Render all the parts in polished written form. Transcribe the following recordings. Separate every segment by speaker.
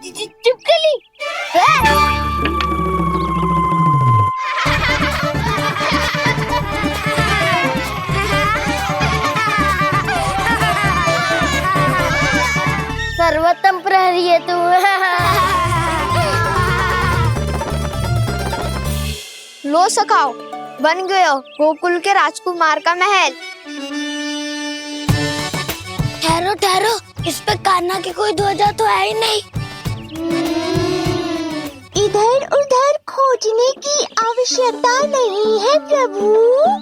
Speaker 1: छिपकली। सर्वोत्तम प्रहरी है तू।
Speaker 2: लो सखाओ, बन गयो गोकुल के राजकुमार का महल।
Speaker 1: ठहरो ठहरो, इस पे कान्हा की कोई ध्वजा तो है ही नहीं।
Speaker 3: इधर उधर खोजने की आवश्यकता नहीं है प्रभु,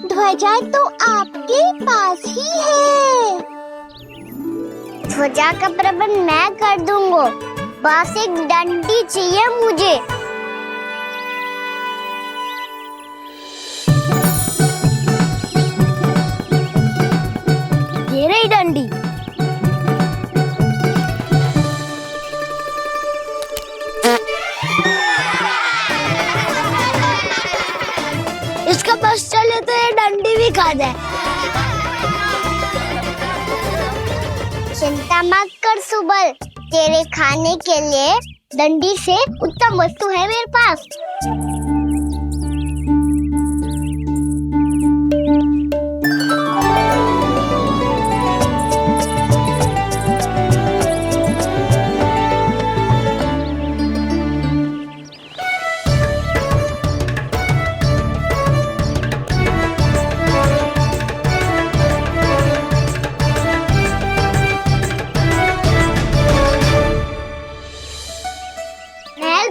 Speaker 3: ध्वजा तो आपके पास ही है।
Speaker 1: ध्वजा का प्रबंध मैं कर दूंगा, बस एक डंडी चाहिए मुझे। ये रही डंडी। इसका बस चले तो ये डंडी भी खा जाए। चिंता मत कर सुबल, तेरे खाने के लिए डंडी से उत्तम वस्तु है मेरे पास।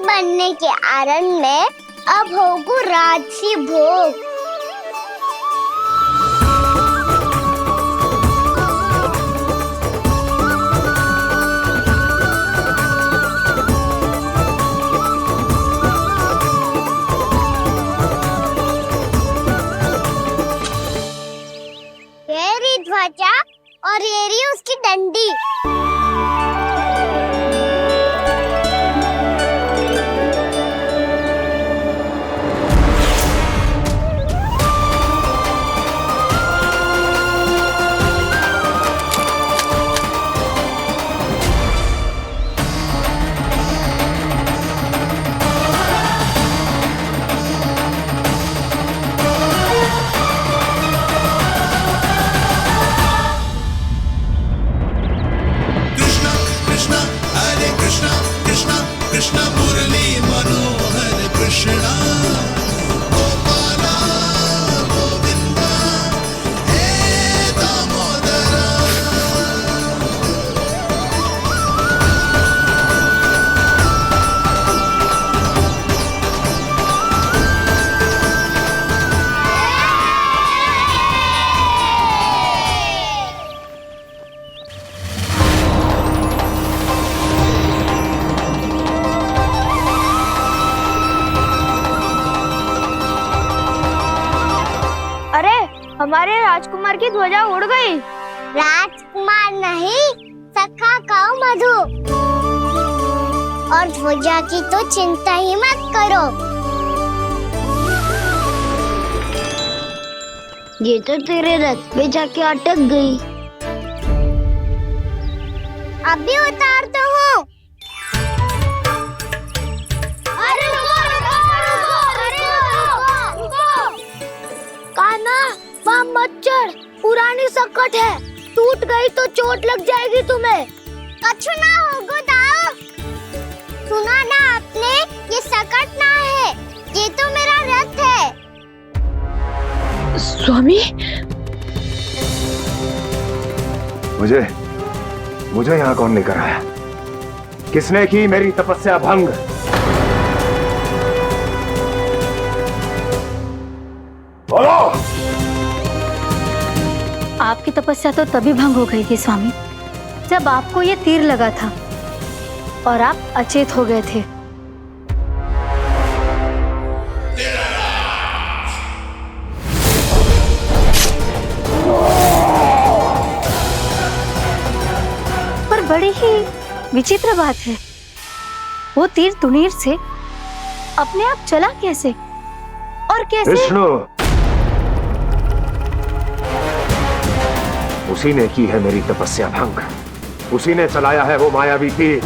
Speaker 1: बनने के आनंद में अब होगू राजसी भोग। ये रही ध्वजा और ये रही उसकी डंडी।
Speaker 4: कृष्ण मुरली मनोहर कृष्णा गोपाला गोविंदा हे दामोदरा।
Speaker 2: हमारे राजकुमार की ध्वजा उड़ गई।
Speaker 1: राजकुमार नहीं, सखा कहो मधु। और ध्वजा की तो चिंता ही मत करो। ये तो तेरे रथ पे जाके अटक गई। अभी उतारता हूँ। अरे रुको रुको रुको रुको। कान्हा वहाँ मत चढ़, पुरानी सकट है, टूट गई तो चोट लग जाएगी तुम्हें। कछु ना होगा दाऊ। सुना ना आपने, ये सकट ना है, ये तो मेरा रथ है।
Speaker 2: स्वामी,
Speaker 5: मुझे यहाँ कौन लेकर आया? किसने की मेरी तपस्या भंग? बोलो।
Speaker 6: आपकी तपस्या तो तभी भंग हो गई थी स्वामी, जब आपको ये तीर लगा था और आप अचेत हो गए थे। पर बड़ी ही विचित्र बात है, वो तीर तुनीर से अपने आप चला कैसे और कैसे?
Speaker 5: विष्णु, उसी ने की है मेरी तपस्या भंग, उसी ने चलाया है वो मायावी तीर।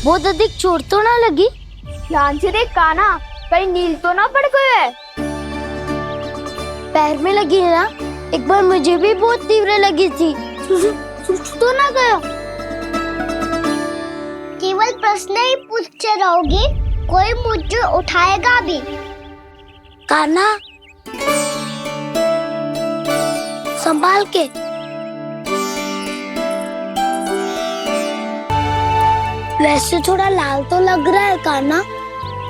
Speaker 1: बहुत अधिक चोट तो ना लगी?
Speaker 2: ध्यान से देख कान्हा, कहीं नील तो ना पड़ गए।
Speaker 1: पैर में लगी है ना? एक बार मुझे भी बहुत तीव्र लगी थी। सूझ तो ना गया?
Speaker 3: केवल प्रश्न ही पूछते रहोगे, कोई मुझे उठाएगा भी?
Speaker 1: कान्हा, संभाल के। वैसे थोड़ा लाल तो लग रहा है कान्हा,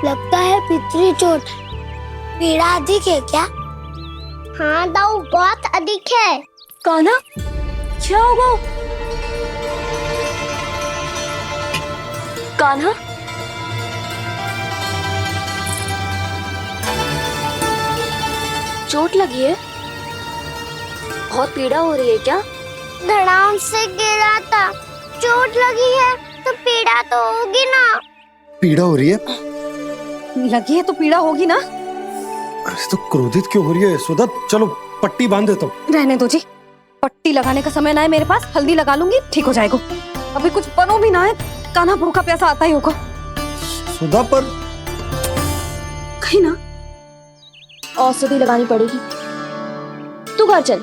Speaker 1: लगता है पितरी चोट। पीड़ा अधिक है क्या?
Speaker 3: हाँ दाऊ, बहुत अधिक है।
Speaker 6: कान्हा, क्या होगा? कान्हा, चोट लगी है? बहुत पीड़ा हो रही है क्या?
Speaker 3: धड़ाम से गिरा था, चोट लगी है तो पीड़ा तो होगी ना।
Speaker 7: पीड़ा हो रही है?
Speaker 6: लगी है तो पीड़ा होगी ना।
Speaker 7: अरे तो क्रोधित क्यों हो रही है यशोदा? चलो पट्टी बांध देता हूँ।
Speaker 6: रहने दो जी, पट्टी लगाने का समय ना है मेरे पास। हल्दी लगा लूंगी, ठीक हो जाएगा। अभी कुछ बनो भी ना है, कान्हा भूखा प्यासा आता ही होगा।
Speaker 7: सुधा पर
Speaker 6: कहीं ना औषधि लगानी पड़ेगी। तू घर चल,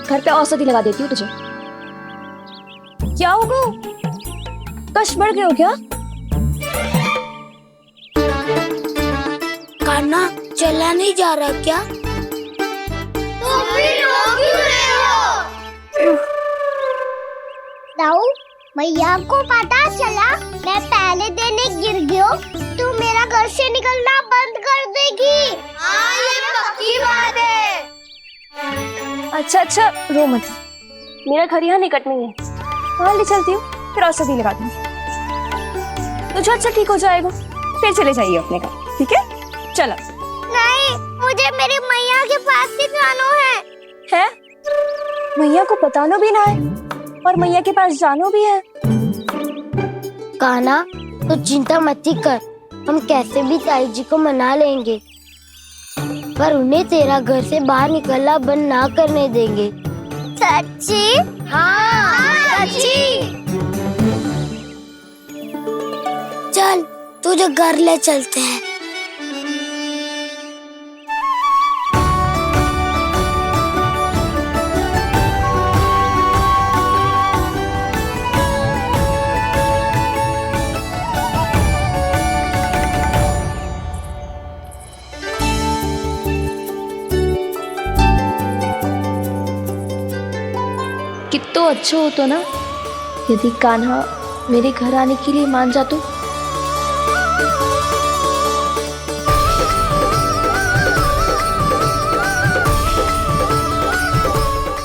Speaker 6: घर पे औषधि लगा देती हूँ तुझे। क्या होगा? कष्ट बढ़ गए हो क्या?
Speaker 1: कान्हा, चला नहीं जा रहा क्या?
Speaker 3: तो फिर रो क्यों रहे हो? दाऊ, भैया को पता चला मैं पहले दिन ही गिर गया तो मेरा घर से निकलना बंद कर देगी। हाँ, ये पक्की बात है।
Speaker 6: अच्छा अच्छा, रो मत। मेरा घर यहाँ निकट नहीं है, वहाँ ले चलती हूँ, फिर औषधि लगा दूंगी। तुझे अच्छा ठीक हो जाएगा, फिर चले जाइए अपने घर, ठीक है? चलो।
Speaker 3: नहीं, मुझे मेरी मैया के पास ही जाना है।
Speaker 6: मैया को बताना भी ना है और मैया के पास जानो भी है।
Speaker 1: कान्हा, तो चिंता मत ही कर, हम कैसे भी ताई जी को मना लेंगे, पर उन्हें तेरा घर से बाहर निकलना बंद ना करने देंगे।
Speaker 3: सच्ची? हाँ, सच्ची।
Speaker 1: चल, तुझे घर ले चलते हैं।
Speaker 6: कितना अच्छा हो तो ना यदि कान्हा मेरे घर आने के लिए मान जा तो।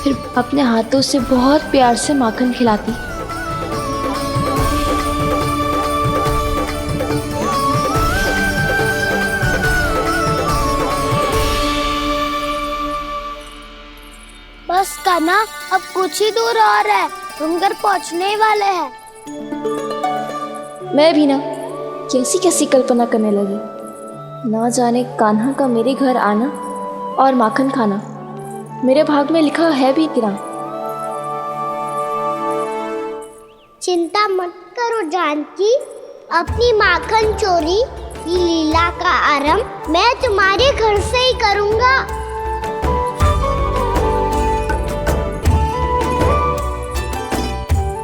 Speaker 6: फिर अपने हाथों से बहुत प्यार से माखन खिलाती।
Speaker 1: बस कान्हा, अब कुछ ही दूर और है, हम घर पहुंचने वाले हैं।
Speaker 6: मैं भी ना कैसी कैसी कल्पना करने लगी। ना जाने कान्हा का मेरे घर आना और माखन खाना मेरे भाग में लिखा है भी कि ना।
Speaker 3: चिंता मत करो जानकी, अपनी माखन चोरी की लीला का आरंभ मैं तुम्हारे घर से ही करूंगा।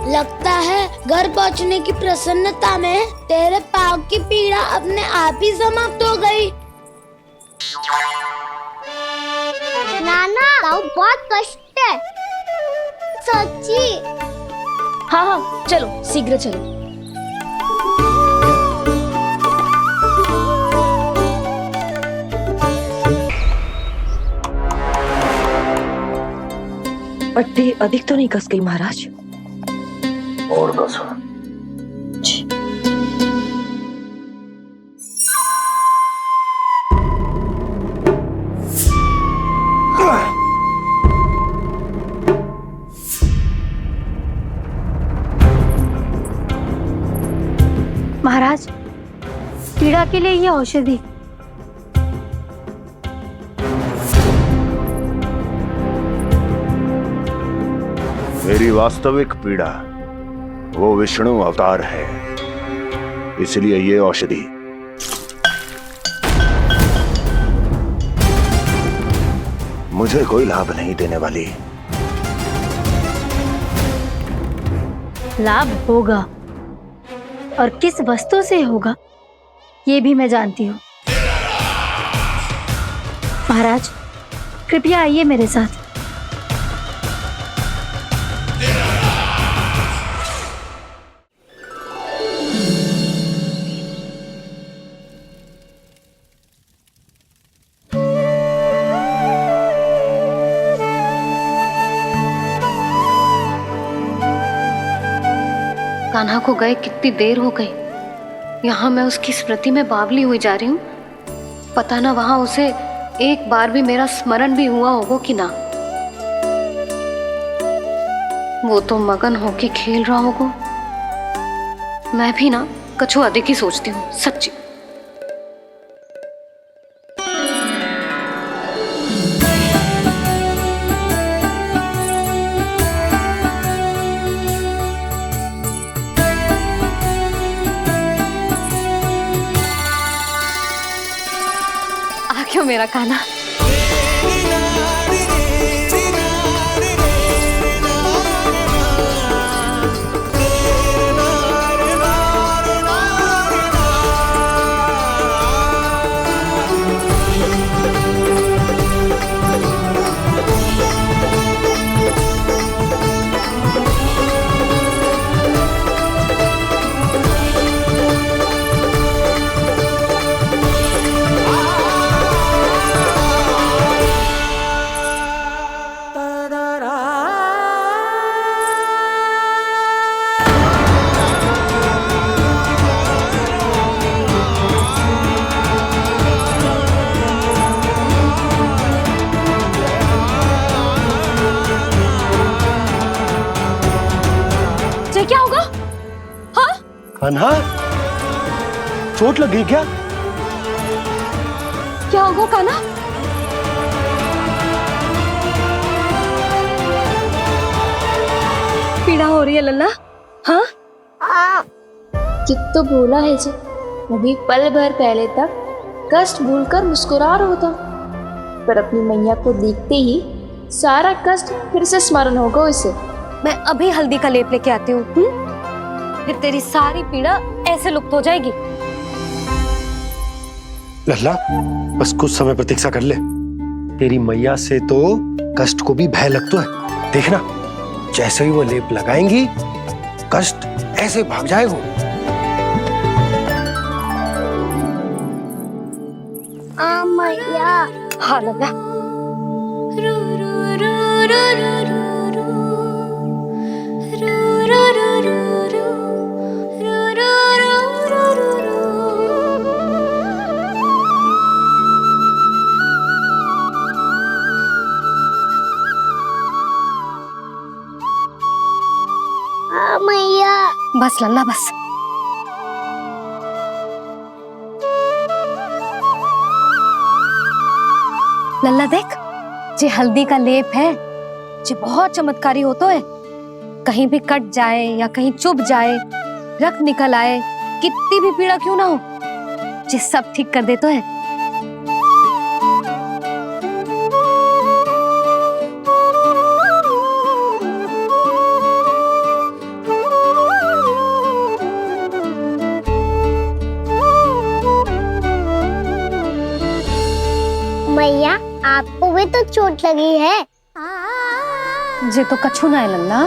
Speaker 1: लगता है घर पहुंचने की प्रसन्नता में तेरे पाँव की पीड़ा अपने आप ही समाप्त हो गई।
Speaker 3: नाना, ताऊ बहुत कष्ट है। सच्ची?
Speaker 6: हाँ हाँ, चलो शीघ्र चलो।
Speaker 8: पट्टी अधिक तो नहीं कस गई महाराज?
Speaker 5: और कसो।
Speaker 6: महाराज, पीड़ा के लिए ये औषधि।
Speaker 5: मेरी वास्तविक पीड़ा वो विष्णु अवतार है इसलिए ये औषधि मुझे कोई लाभ नहीं देने वाली।
Speaker 1: लाभ होगा, और किस वस्तु से होगा ये भी मैं जानती हूँ। महाराज, कृपया आइए मेरे साथ।
Speaker 9: कान्हा को गए कितनी देर हो गई। यहाँ मैं उसकी स्मृति में बावली हुई जा रही हूँ। पता ना वहां उसे एक बार भी मेरा स्मरण भी हुआ होगा कि ना। वो तो मगन होके खेल रहा होगा। मैं भी ना कछु अधिक ही सोचती हूँ, सच्ची। क्यों मेरा कान्हा?
Speaker 6: क्या होगा? हाँ?
Speaker 7: कान्हा, चोट लग गई क्या?
Speaker 6: क्या होगा कान्हा? पीड़ा हो रही है लल्ला? हाँ? चित्त तो भूला है जी। अभी पल भर पहले तक कष्ट भूलकर मुस्कुरा रहा था, पर अपनी मैया को देखते ही सारा कष्ट फिर से स्मरण होगा उसे।
Speaker 9: मैं अभी हल्दी का लेप लेके आती हूँ। फिर तेरी सारी पीड़ा ऐसे लुप्त हो जाएगी।
Speaker 7: लल्ला, बस कुछ समय प्रतीक्षा कर ले। तेरी मैया से तो कष्ट को भी भय लगता है। देखना, जैसे ही वो लेप लगाएंगी, कष्ट ऐसे भाग जाएगा।
Speaker 3: मैया।
Speaker 9: हाँ लल्ला।
Speaker 3: मैया।
Speaker 9: बस लल्ला बस। लल्ला देख, जे हल्दी का लेप है, जे बहुत चमत्कारी होता है। कहीं भी कट जाए या कहीं चुभ जाए, रक्त निकल आए, कितनी भी पीड़ा क्यों ना हो, जे सब ठीक कर देता है।
Speaker 3: मैया, आपको भी तो चोट लगी है।
Speaker 9: जे तो कछु ना है लल्ला।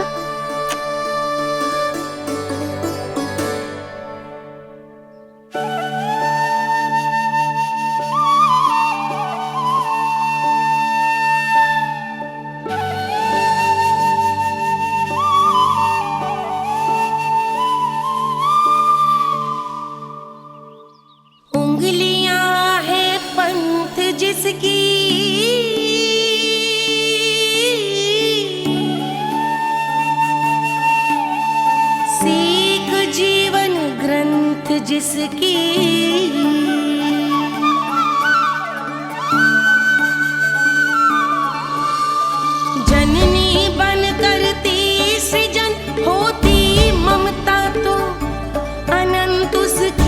Speaker 10: उंगलियां है पंथ जिसकी, सीख जीवन ग्रंथ जिसकी, जननी बन करती सृजन होती ममता तो अनंत उसकी।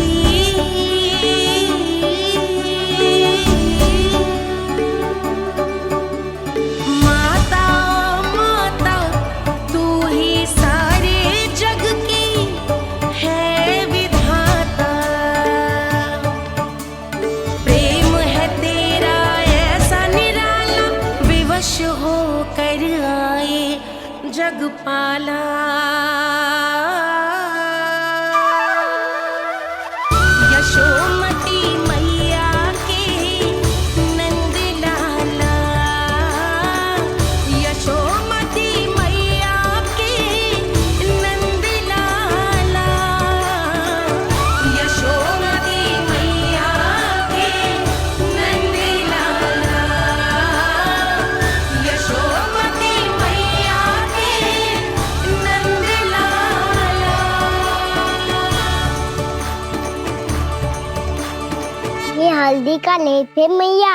Speaker 3: हल्दी का लेप है मैया,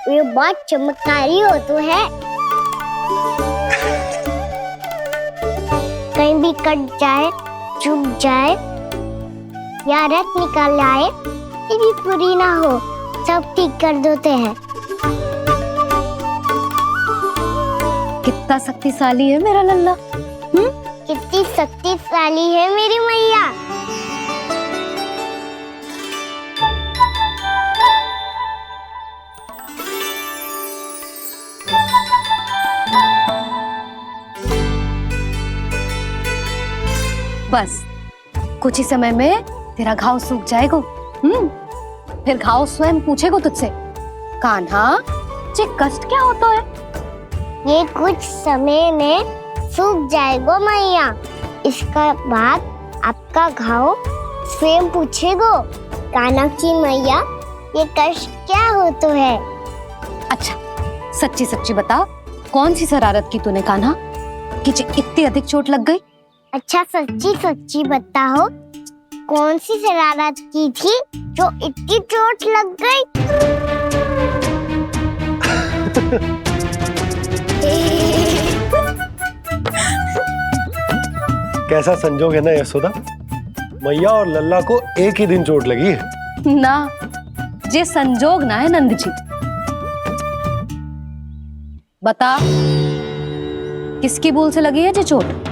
Speaker 3: ये बहुत चमत्कारी हो तो है। कहीं भी कट जाए, चुभ जाए या रक्त निकल आए, ये भी पूरी ना हो, सब ठीक कर देते हैं।
Speaker 9: कितना शक्तिशाली है मेरा लल्ला।
Speaker 3: कितनी शक्तिशाली है मेरी मैया।
Speaker 9: बस कुछ ही समय में तेरा घाव सूख जाएगा। फिर घाव स्वयं पूछेगा तुझसे, कान्हा ये कष्ट क्या होता है?
Speaker 3: ये कुछ समय में सूख जाएगा मैया। इसका बाद आपका घाव स्वयं पूछेगो, कान्हा की मैया ये कष्ट क्या होता है।
Speaker 9: अच्छा सच्ची सच्ची बता, कौन सी शरारत की तूने कान्हा कि इतनी अधिक चोट लग गई?
Speaker 3: अच्छा सच्ची सच्ची बताओ, कौन सी शरारत की थी जो इतनी चोट लग गई?
Speaker 7: कैसा संजोग है ना यशोदा, मैया और लल्ला को एक ही दिन चोट लगी है।
Speaker 9: ना ये संजोग ना है नंद जी। बता किसकी भूल से लगी है ये चोट?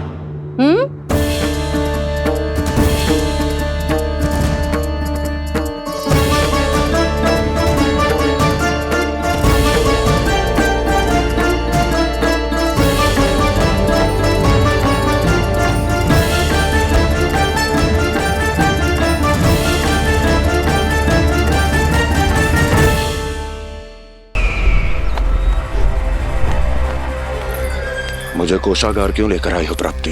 Speaker 5: मुझे कोषागार क्यों लेकर आई हो प्राप्ति?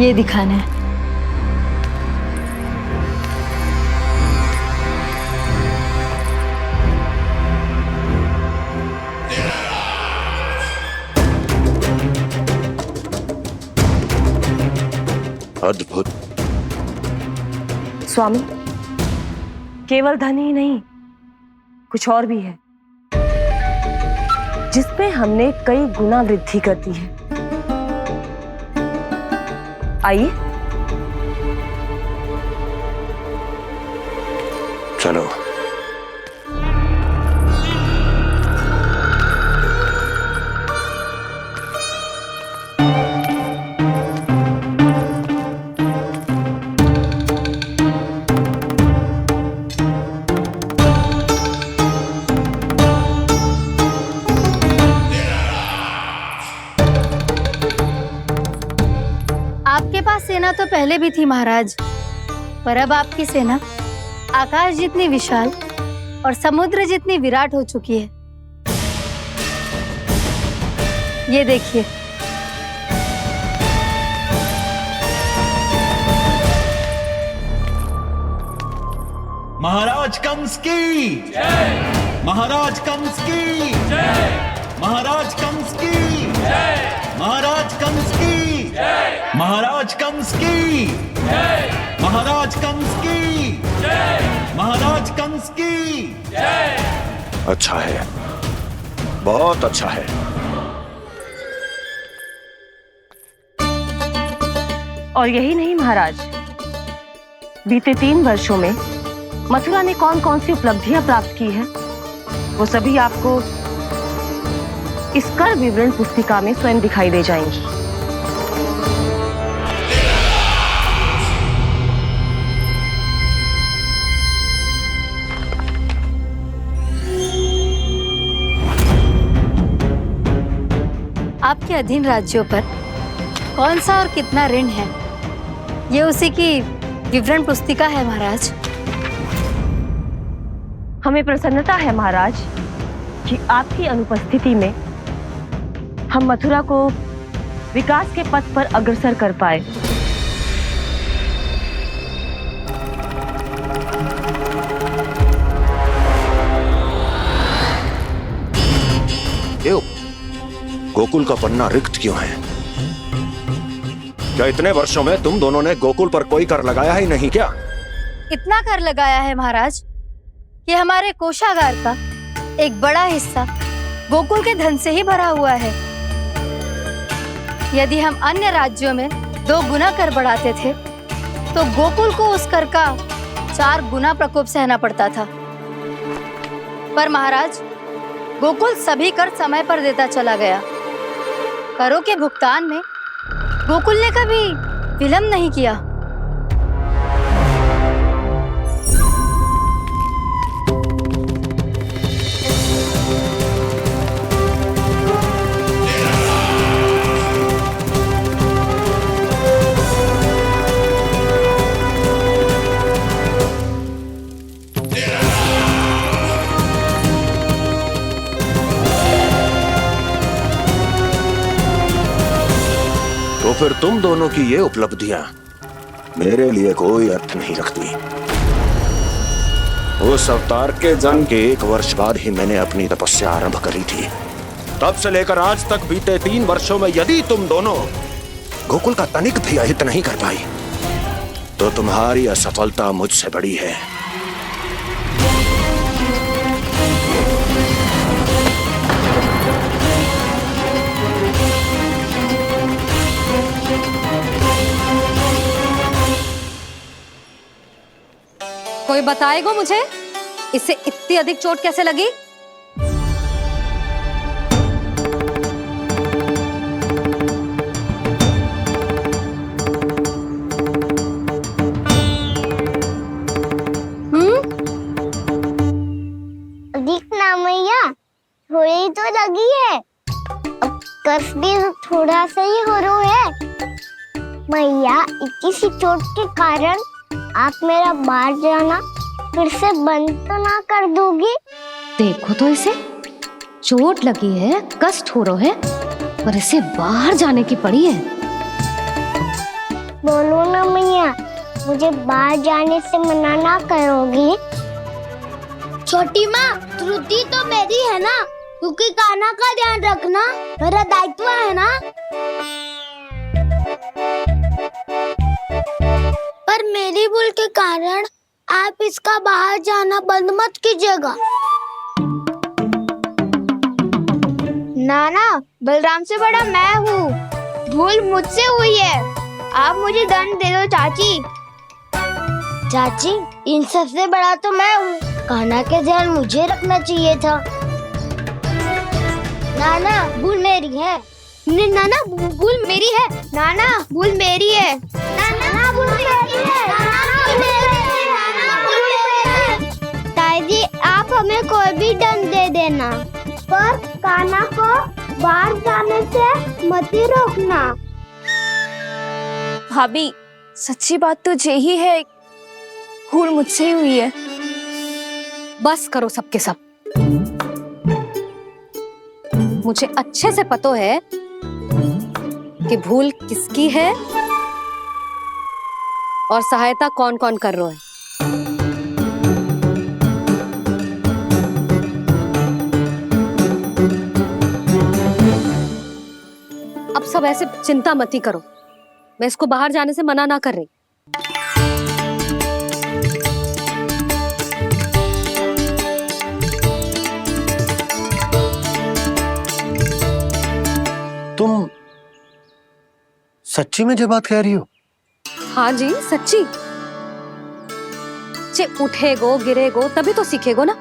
Speaker 8: ये दिखाना है।
Speaker 5: अद्भुत।
Speaker 8: स्वामी, केवल धन ही नहीं, कुछ और भी है जिसमें हमने कई गुना वृद्धि कर दी है। आइए
Speaker 5: चलो।
Speaker 1: आपके पास सेना तो पहले भी थी महाराज, पर अब आपकी सेना आकाश जितनी विशाल और समुद्र जितनी विराट हो चुकी है। ये देखिए।
Speaker 4: महाराज कंस की जय। महाराज कंस की जय। महाराज कंस की जय। महाराज कंस की जय। महाराज कंस की जय। महाराज कंस की जय। महाराज कंस की जय।
Speaker 5: अच्छा है, बहुत अच्छा है।
Speaker 8: और यही नहीं महाराज, बीते 3 वर्षों में मथुरा ने कौन कौन सी उपलब्धियां प्राप्त की है, वो सभी आपको इस कर विवरण पुस्तिका में स्वयं दिखाई दे जाएंगी।
Speaker 1: आपके अधीन राज्यों पर कौन सा और कितना ऋण है, ये उसी की विवरण पुस्तिका है महाराज।
Speaker 8: हमें प्रसन्नता है महाराज कि आपकी अनुपस्थिति में हम मथुरा को विकास के पथ पर अग्रसर कर पाए।
Speaker 5: क्यों? गोकुल का पन्ना रिक्त क्यों है? क्या इतने वर्षों में तुम दोनों ने गोकुल पर कोई कर लगाया ही नहीं क्या?
Speaker 9: इतना कर लगाया है महाराज कि हमारे कोषागार का एक बड़ा हिस्सा गोकुल के धन से ही भरा हुआ है। यदि हम अन्य राज्यों में 2 गुना कर बढ़ाते थे तो गोकुल को उस कर का 4 गुना प्रकोप सहना पड़ता था। पर महाराज, गोकुल सभी कर समय पर देता चला गया। करों के भुगतान में गोकुल ने कभी विलंब नहीं किया।
Speaker 5: तो फिर तुम दोनों की ये उपलब्धियां मेरे लिए कोई अर्थ नहीं रखती। उस अवतार के जन्म के 1 वर्ष बाद ही मैंने अपनी तपस्या आरंभ करी थी। तब से लेकर आज तक बीते 3 वर्षों में यदि तुम दोनों गोकुल का तनिक भी अहित नहीं कर पाई तो तुम्हारी असफलता मुझसे बड़ी है।
Speaker 9: कोई बताएगा मुझे इसे इतनी अधिक चोट कैसे लगी?
Speaker 3: अधिक ना मैया, थोड़ी तो लगी है। अब कष्ट भी थोड़ा सा ही हो रहा है। मैया, इतनी सी चोट के कारण आप मेरा बाहर जाना फिर से बंद तो ना कर दोगी?
Speaker 9: देखो तो इसे, चोट लगी है, कष्ट हो रहा है, पर इसे बाहर जाने की पड़ी है।
Speaker 3: बोलो ना मैया, मुझे बाहर जाने से मना ना करोगी?
Speaker 1: छोटी माँ, त्रुटि तो मेरी है ना, क्योंकि कान्हा का ध्यान रखना मेरा दायित्व है ना। पर मेरी भूल के कारण आप इसका बाहर जाना बंद मत कीजिएगा।
Speaker 2: नाना, बलराम से बड़ा मैं हूँ, भूल मुझसे हुई है। आप मुझे दंड दे दो चाची।
Speaker 1: चाची, इन सबसे बड़ा तो मैं हूँ, कान्हा के ध्यान मुझे रखना चाहिए था। नाना, भूल मेरी है। नाना, भूल मेरी है।
Speaker 2: नाना, भूल मेरी है।
Speaker 1: नाना, भूल मेरी है।
Speaker 3: ताई जी, आप हमें कोई भी दंड दे देना, पर कान्हा को बाहर जाने से मत ही रोकना।
Speaker 2: भाभी, सच्ची बात तो यही है, भूल मुझसे ही हुई है।
Speaker 9: बस करो सबके सब। मुझे अच्छे से पता है कि भूल किसकी है और सहायता कौन कौन कर रहा है। अब सब ऐसे चिंता मत ही करो, मैं इसको बाहर जाने से मना ना कर रही।
Speaker 7: तुम सच्ची में ये बात कह रही हो?
Speaker 9: हाँ जी, सच्ची। जे उठेगो गिरेगो तभी तो सीखेगो ना।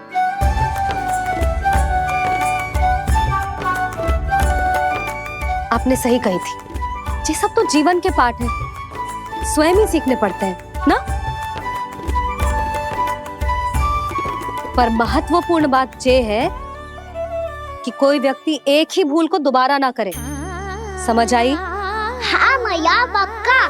Speaker 9: आपने सही कही थी, ये सब तो जीवन के पाठ है, स्वयं ही सीखने पड़ते हैं ना। पर महत्वपूर्ण बात ये है कि कोई व्यक्ति एक ही भूल को दोबारा ना करे। समझ आई?
Speaker 3: हाँ मैया, पक्का।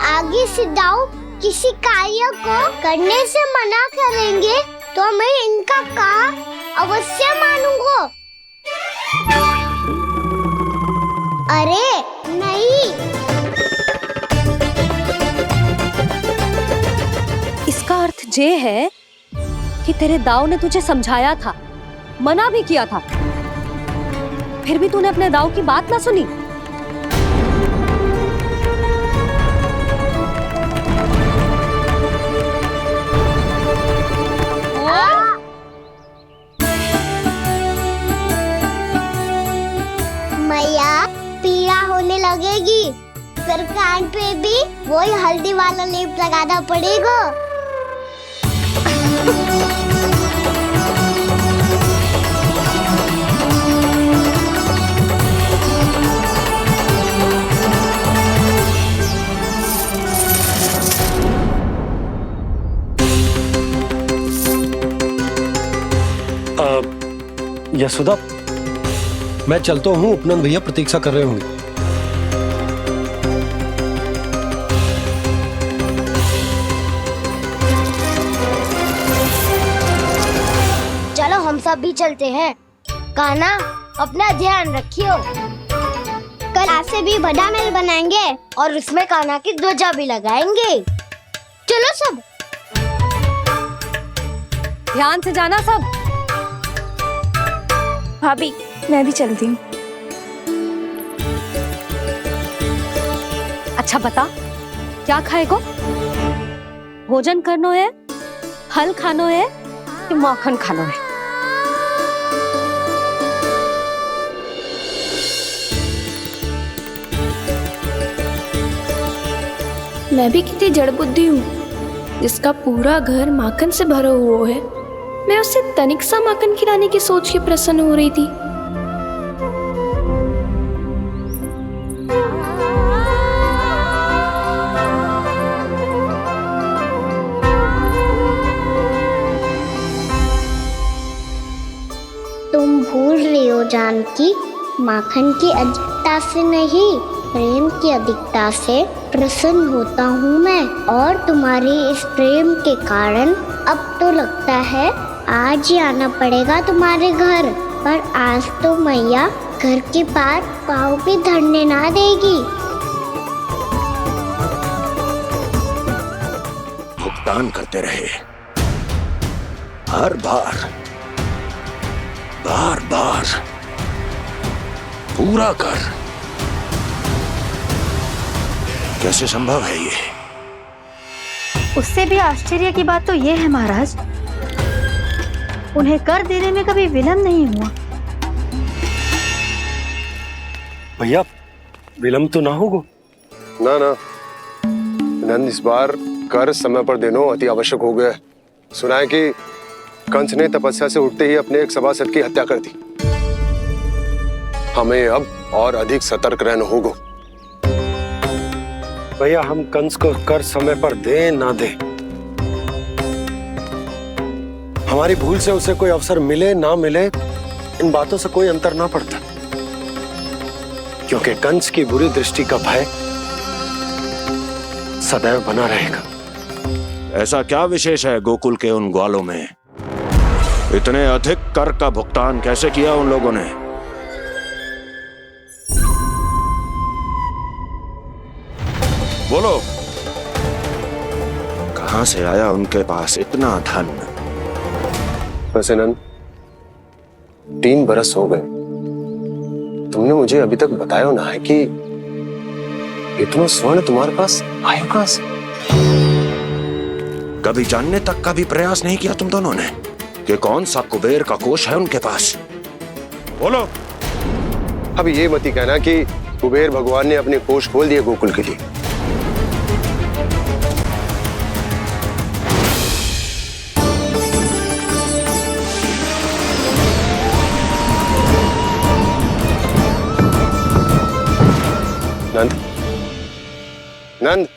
Speaker 3: आगे से दाऊ किसी कार्य को करने से मना करेंगे तो मैं इनका कहा अवश्य मानूंगा। अरे नहीं,
Speaker 9: इसका अर्थ ये है कि तेरे दाऊ ने तुझे समझाया था, मना भी किया था, फिर भी तूने अपने दाऊ की बात ना सुनी।
Speaker 3: मैया पीड़ा होने लगेगी, फिर कान पे भी वही हल्दी वाला लेप लगाना पड़ेगा।
Speaker 7: यशोदा, मैं चलता हूँ, उपनंद भैया प्रतीक्षा कर रहे होंगे।
Speaker 1: चलो हम सब भी चलते हैं। कान्हा अपना ध्यान रखियो।
Speaker 3: कल आज से भी बड़ा महल बनाएंगे
Speaker 1: और उसमें कान्हा की ध्वजा भी लगाएंगे। चलो सब।
Speaker 9: ध्यान से जाना सब।
Speaker 6: भाभी मैं भी चलती हूँ।
Speaker 9: अच्छा बता, क्या खाएगो? भोजन करनो है, फल खानो है कि माखन खानो है?
Speaker 6: मैं भी कितनी जड़ बुद्धि हूँ, जिसका पूरा घर माखन से भरा हुआ है। मैं उससे तनिक सा माखन खिलाने की सोच के प्रसन्न हो रही थी।
Speaker 3: तुम भूल रही हो जानकी, माखन की अधिकता से नहीं, प्रेम की अधिकता से प्रसन्न होता हूँ मैं। और तुम्हारी इस प्रेम के कारण अब तो लगता है आज ही आना पड़ेगा तुम्हारे घर। पर आज तो मैया घर के पार पाँव भी धरने ना देगी।
Speaker 5: भुगतान करते रहे, हर बार बार बार पूरा कर। कैसे संभव है ये?
Speaker 11: उससे भी आश्चर्य की बात तो ये है महाराज, उन्हें कर देने में कभी विलंब नहीं हुआ।
Speaker 7: भैया विलंब तो ना होगा?
Speaker 12: ना ना नंद, इस बार कर समय पर देना अति आवश्यक हो गया। सुना है कि कंस ने तपस्या से उठते ही अपने एक सभासद की हत्या कर दी। हमें अब और अधिक सतर्क रहना होगा।
Speaker 7: भैया हम कंस को कर समय पर दे ना दे, हमारी भूल से उसे कोई अवसर मिले ना मिले, इन बातों से कोई अंतर ना पड़ता, क्योंकि कंस की बुरी दृष्टि का भय सदैव बना रहेगा।
Speaker 5: ऐसा क्या विशेष है गोकुल के उन ग्वालों में? इतने अधिक कर का भुगतान कैसे किया उन लोगों ने? बोलो, कहां से आया उनके पास इतना धन?
Speaker 12: वैसे नंद, 3 बरस हो गए, तुमने मुझे अभी तक बताया ना है कि इतना स्वर्ण तुम्हारे पास आया कहां से?
Speaker 5: कभी जानने तक का भी प्रयास नहीं किया तुम दोनों ने कि कौन सा कुबेर का कोष है उनके पास? बोलो।
Speaker 12: अब ये मत ही कहना कि कुबेर भगवान ने अपने कोष खोल दिए गोकुल के लिए। नंद, नंद,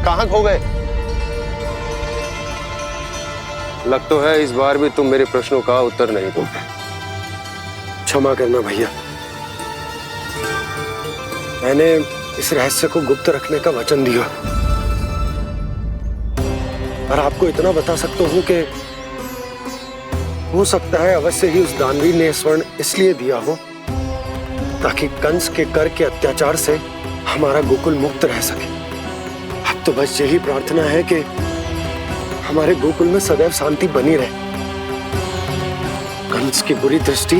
Speaker 12: कहां खो गए? लग तो है इस बार भी तुम मेरे प्रश्नों का उत्तर नहीं दोगे।
Speaker 7: क्षमा करना भैया, मैंने इस रहस्य को गुप्त रखने का वचन दिया। और आपको इतना बता सकता हूं कि हो सकता है अवश्य ही उस दानवी ने स्वर्ण इसलिए दिया हो ताकि कंस के कर के अत्याचार से हमारा गोकुल मुक्त रह सके। अब तो बस यही प्रार्थना है कि हमारे गोकुल में सदैव शांति बनी रहे, कंस की बुरी दृष्टि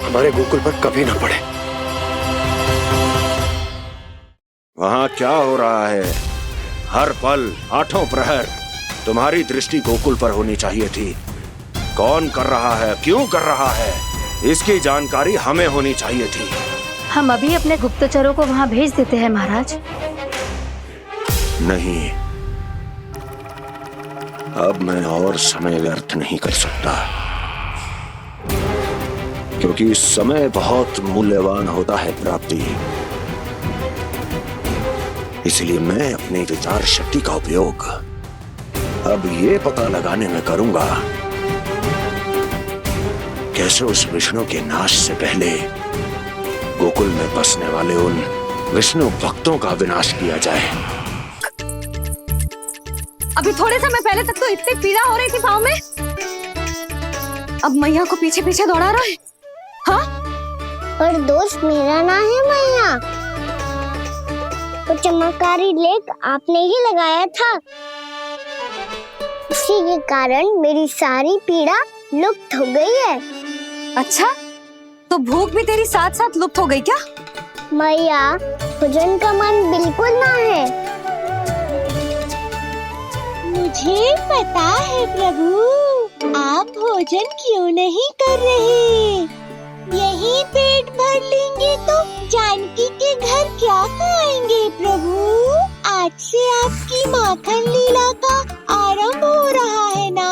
Speaker 7: हमारे गोकुल पर कभी ना पड़े।
Speaker 5: वहां क्या हो रहा है? हर पल, आठों प्रहर तुम्हारी दृष्टि गोकुल पर होनी चाहिए थी। कौन कर रहा है, क्यों कर रहा है, इसकी जानकारी हमें होनी चाहिए थी।
Speaker 11: हम अभी अपने गुप्तचरों को वहां भेज देते हैं महाराज।
Speaker 5: नहीं, अब मैं और समय व्यर्थ नहीं कर सकता, क्योंकि समय बहुत मूल्यवान होता है प्राप्ति। इसलिए मैं अपनी विचार शक्ति का उपयोग अब ये पता लगाने में करूंगा कैसे उस विष्णु के नाश से पहले गोकुल में बसने वाले उन विष्णु भक्तों का विनाश किया जाए।
Speaker 9: अभी थोड़े समय पहले तक तो इतनी पीड़ा हो रही थी पाँव में, अब मैया को पीछे पीछे दौड़ा रहा है। हाँ,
Speaker 3: पर दोस्त मेरा ना है मैया, वो चमत्कारी लेप आपने ही लगाया था, इसी के कारण मेरी सारी पीड़ा लुप्त हो गई है।
Speaker 9: अच्छा, तो भूख भी तेरी साथ साथ लुप्त हो गई क्या?
Speaker 3: मैया, भोजन का मन बिल्कुल ना है।
Speaker 13: मुझे पता है प्रभु, आप भोजन क्यों नहीं कर रहे। यही पेट भर लेंगे तो जानकी के घर क्या खाएंगे प्रभु। आज से आपकी माखन लीला का आरंभ हो रहा है ना।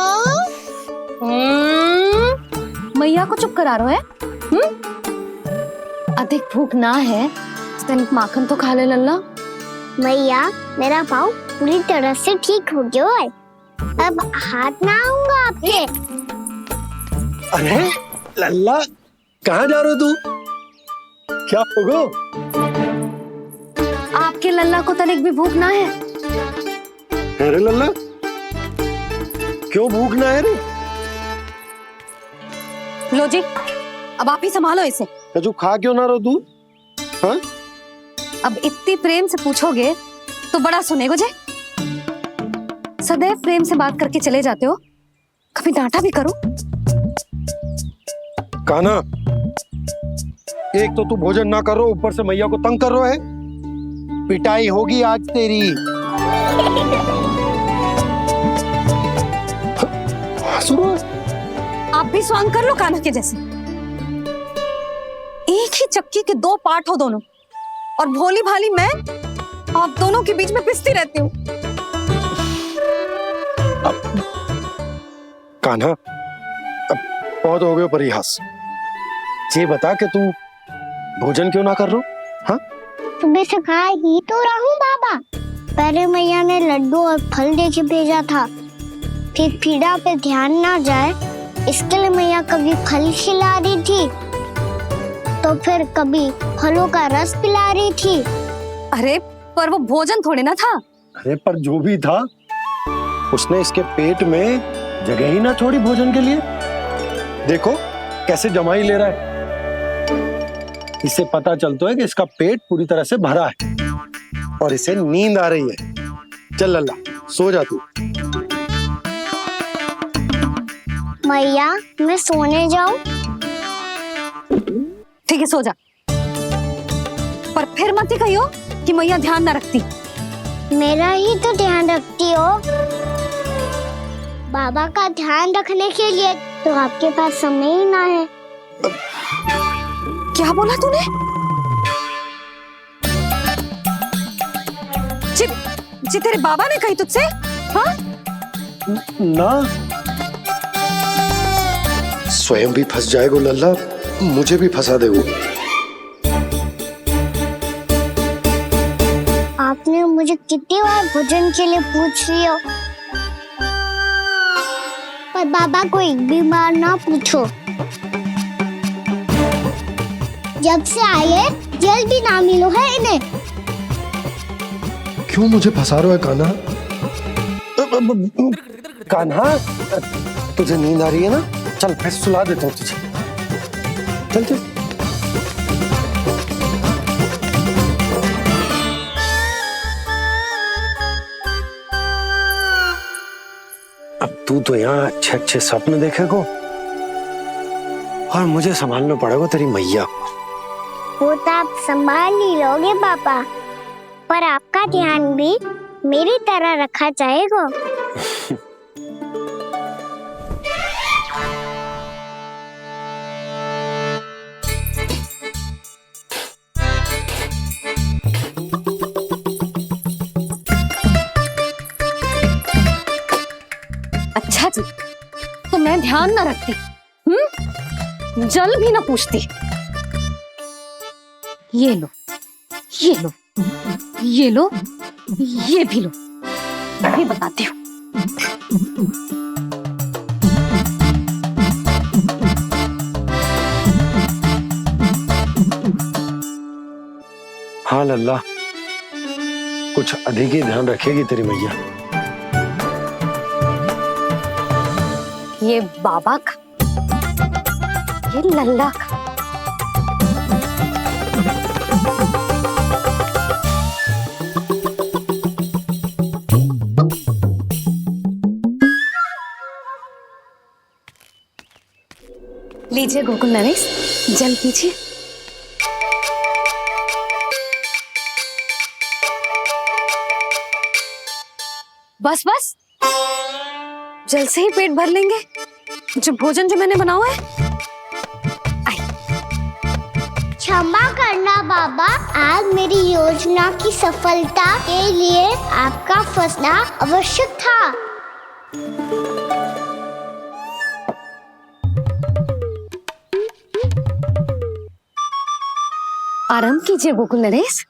Speaker 9: मैया को चुप करा रहा है। अधिक भूख ना है, तनिक माखन तो खा ले लल्ला।
Speaker 3: मैया, मेरा पाँव पूरी तरह से ठीक हो गया है, अब हाथ ना आऊंगा आपके।
Speaker 7: अरे लल्ला, कहाँ जा रहे हो तू? क्या होगा?
Speaker 9: आपके लल्ला को तनिक भी भूख ना है?
Speaker 7: अरे लल्ला, क्यों भूख ना है रे?
Speaker 9: लो जी, अब आप ही संभालो इसे।
Speaker 7: तू खा क्यों ना रहो तू? हाँ?
Speaker 9: अब इतनी प्रेम से पूछोगे तो बड़ा सुनेगो जे। सदैव प्रेम से बात करके चले जाते हो, कभी डांटा भी करो।
Speaker 7: कान्हा, एक तो तू भोजन ना करो, ऊपर से मैया को तंग कर रहा है। पिटाई होगी आज तेरी।
Speaker 9: आप भी स्वांग कर लो कान्हा के जैसे। एक ही चक्की के दो पार्ट हो दोनों, और भोली भाली मैं आप दोनों के बीच में पिसती रहती हूँ।
Speaker 7: कान्हा, अब बहुत हो गए परिहास। ये बता कि तू भोजन क्यों ना कर रहा? हाँ?
Speaker 3: सुबह से खा ही तो रहा हूँ बाबा। पहले मैया ने लड्डू और फल देके भेजा था, फिर पीड़ा पे ध्यान ना जाए इसके लिए मैया कभी फल खिला रही थी, तो फिर कभी फलों का रस पिला रही थी।
Speaker 9: अरे पर वो भोजन थोड़े ना था।
Speaker 7: अरे पर जो भी था, उसने इसके पेट में जगह ही ना छोड़ी भोजन के लिए। देखो कैसे जमाई ले रहा है। इससे पता चलता है कि इसका पेट पूरी तरह से भरा है और इसे नींद आ रही है। चल लल्ला, सो जा तू।
Speaker 3: मैया, मैं सोने जाऊं?
Speaker 9: ठीक है, सो जा, पर फिर मत ही कहियो कि मैया ध्यान ना रखती।
Speaker 3: मेरा ही तो ध्यान रखती हो। बाबा का ध्यान रखने के लिए तो आपके पास समय ही ना है।
Speaker 9: क्या बोला तूने? जी तेरे बाबा ने कही तुझसे? हाँ?
Speaker 7: ना, स्वयं भी फंस जाएगा लल्ला, मुझे भी फंसा देगो।
Speaker 3: आपने मुझे कितनी बार भोजन के लिए पूछ लिया, पर बाबा को एक भी बार ना पूछो। जब से आए जल भी ना मिलो है इन्हें।
Speaker 7: क्यों मुझे फंसा रहा है कान्हा? कान्हा, तुझे नींद आ रही है ना? चल मैं सुला देता हूँ तुझे। चल चल। अब तू तो यहाँ अच्छे अच्छे सपने देखेगा और मुझे संभालना पड़ेगा तेरी मैया को।
Speaker 3: वो तो आप संभाल ही लोगे पापा, पर आपका ध्यान भी मेरी तरह रखा जाएगा।
Speaker 9: ध्यान न रखती, जल भी न पूछती। ये लो, ये लो, ये लो, ये भी लो, मैं भी बताती हूँ।
Speaker 7: हाँ लल्ला, कुछ अधिक ही ध्यान रखेगी तेरी मैया।
Speaker 9: ये बाबा का, ये लल्ला का। लीजिए गोकुल नरेश, जल पीजिए। बस बस, जल से ही पेट भर लेंगे। जो भोजन जो मैंने बनाया है।
Speaker 3: क्षमा करना बाबा, आज मेरी योजना की सफलता के लिए आपका फंसना आवश्यक था।
Speaker 9: आराम कीजिए गोकुल नरेश।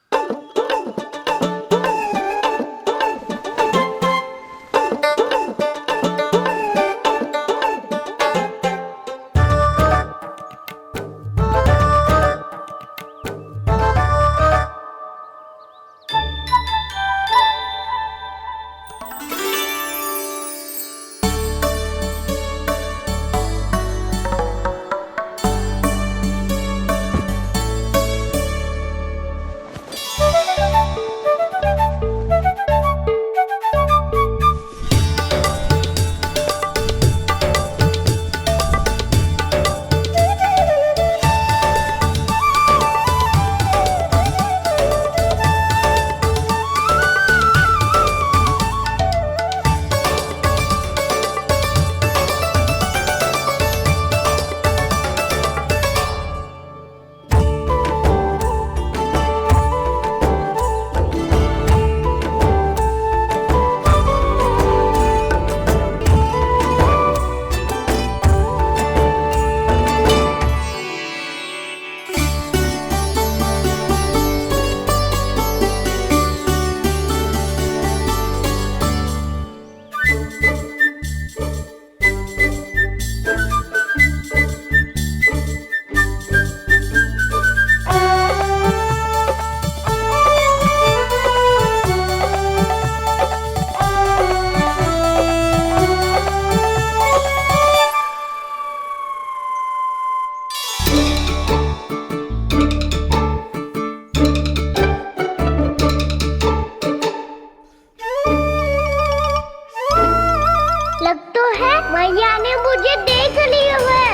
Speaker 3: मैया ने मुझे देख लिया है।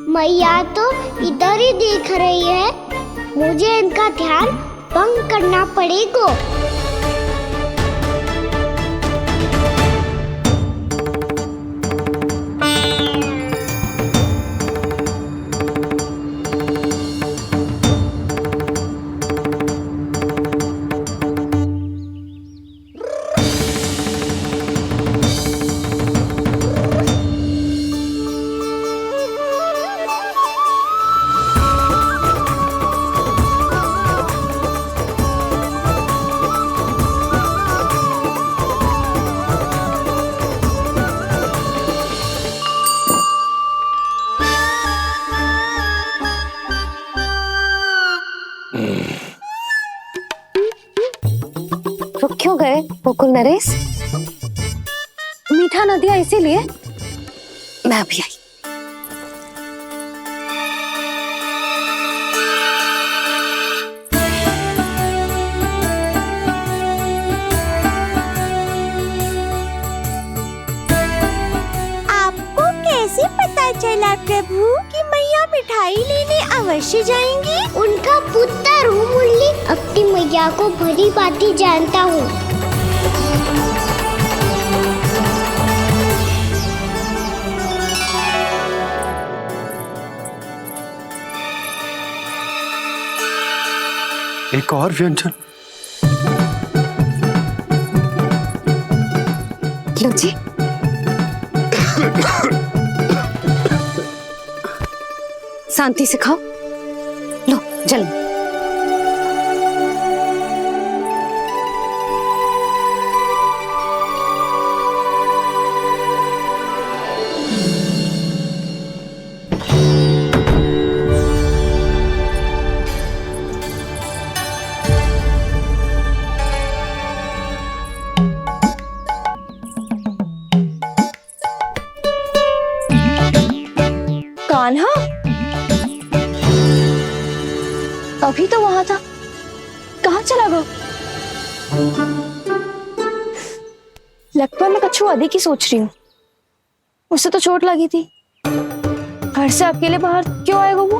Speaker 3: मैया तो इधर ही देख रही है, मुझे इनका ध्यान भंग करना पड़ेगा।
Speaker 9: रुक क्यों गए गोकुल नरेश? मीठा न दिया इसीलिए मैं अभी आई।
Speaker 13: आपको कैसे पता चला प्रभु कि मैया मिठाई लेने अवश्य जाएंगी?
Speaker 3: उनका पुत्र हूँ मुरली, अब अपनी मैया को भली भांति जानता हूँ।
Speaker 7: एक और व्यंजन।
Speaker 9: लो जी। शांति से खाओ। लो जल्दी।
Speaker 6: कान्हा अभी तो वहां था, कहाँ चला गया? लगता है मैं कच्छू आदि की सोच रही हूँ। उसे तो चोट लगी थी, घर से अकेले बाहर क्यों आएगा वो?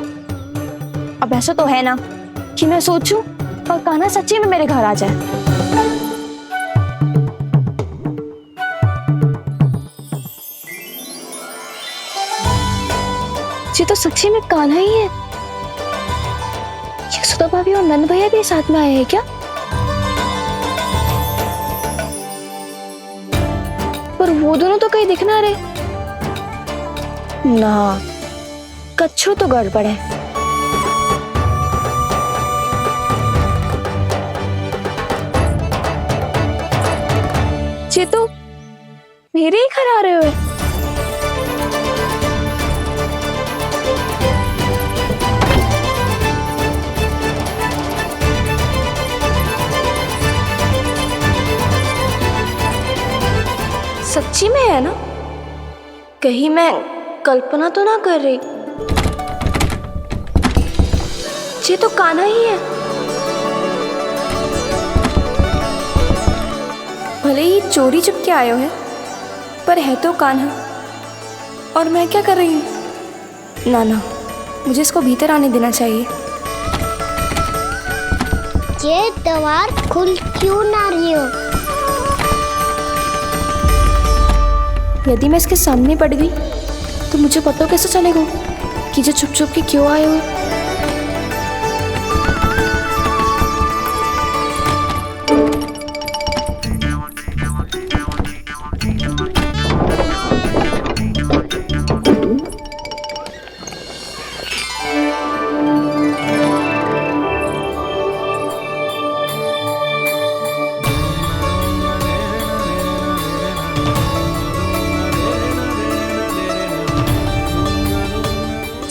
Speaker 6: अब ऐसा तो है ना कि मैं सोचूं और कान्हा सच्ची में मेरे घर आ जाए। ये तो सच्ची में कान्हा ही है। यशोदा भाभी और नंद भैया भी साथ में आए हैं क्या? पर वो दोनों तो कहीं दिख ना रहे। ना, कच्छू तो गड़बड़ है। ये तो मेरे ही घर आ रहे हुए। सच्ची में है ना? कहीं मैं कल्पना तो ना कर रही? ये तो कान्हा ही है। भले ही चोरी चुप के आए हो है, पर है तो कान्हा। और मैं क्या कर रही हूँ? ना ना, मुझे इसको भीतर आने देना चाहिए।
Speaker 3: ये द्वार खुल क्यों ना रही हो?
Speaker 6: यदि मैं इसके सामने पड़ गई तो मुझे पता कैसे चलेगा कि जो छुप छुप के क्यों आए हो?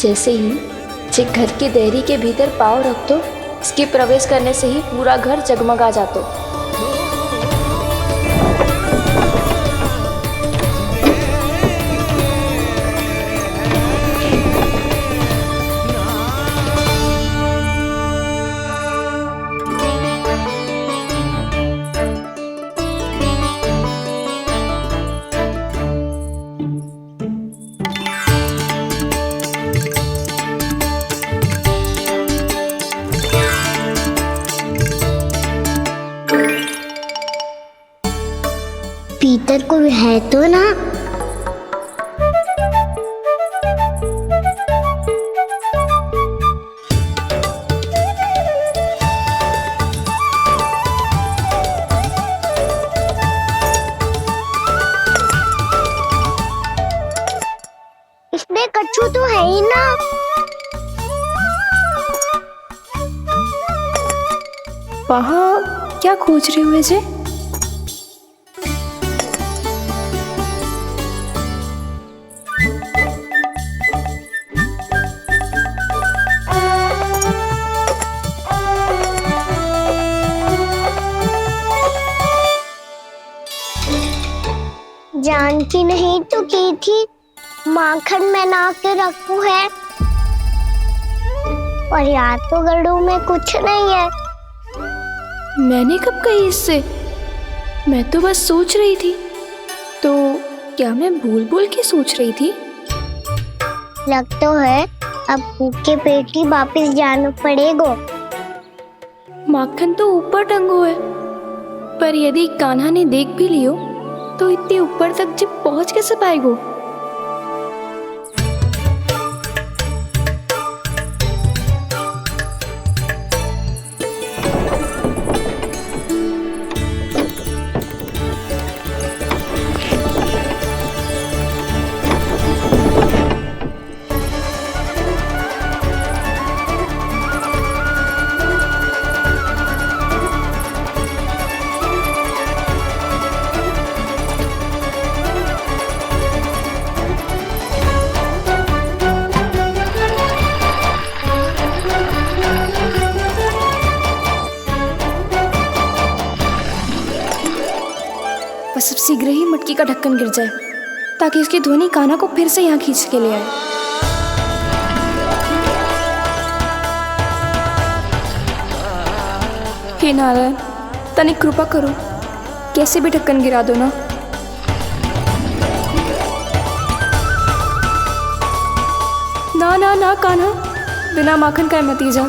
Speaker 6: जैसे ही जे घर के देहरी के भीतर पाँव रख दो, इसके प्रवेश करने से ही पूरा घर जगमगा जातो।
Speaker 3: भीतर कोई है तो ना? इसमें कच्छू तो है ही ना।
Speaker 6: वहाँ क्या खोज रही हुए जे?
Speaker 3: जानकी नहीं तो की थी माखन में ना के रखू है, और यहाँ तो गड़ू में कुछ नहीं है।
Speaker 6: मैंने कब कही इससे? मैं तो बस सोच रही थी। तो क्या मैं भूल भूल के सोच रही थी?
Speaker 3: लग तो है अब भूखे पेट ही वापिस जाना पड़ेगा।
Speaker 14: माखन तो ऊपर टंगो है, पर यदि कान्हा ने देख भी लियो तो इतने ऊपर तक जब पहुंच कैसे पाएगो? बस अब शीघ्र ही मटकी का ढक्कन गिर जाए ताकि उसकी ध्वनि कान्हा को फिर से यहाँ खींच के ले आए। हे नारायण, तनिक कृपा करो, कैसे भी ढक्कन गिरा दो ना। ना ना ना कान्हा, बिना माखन का मत ही जा।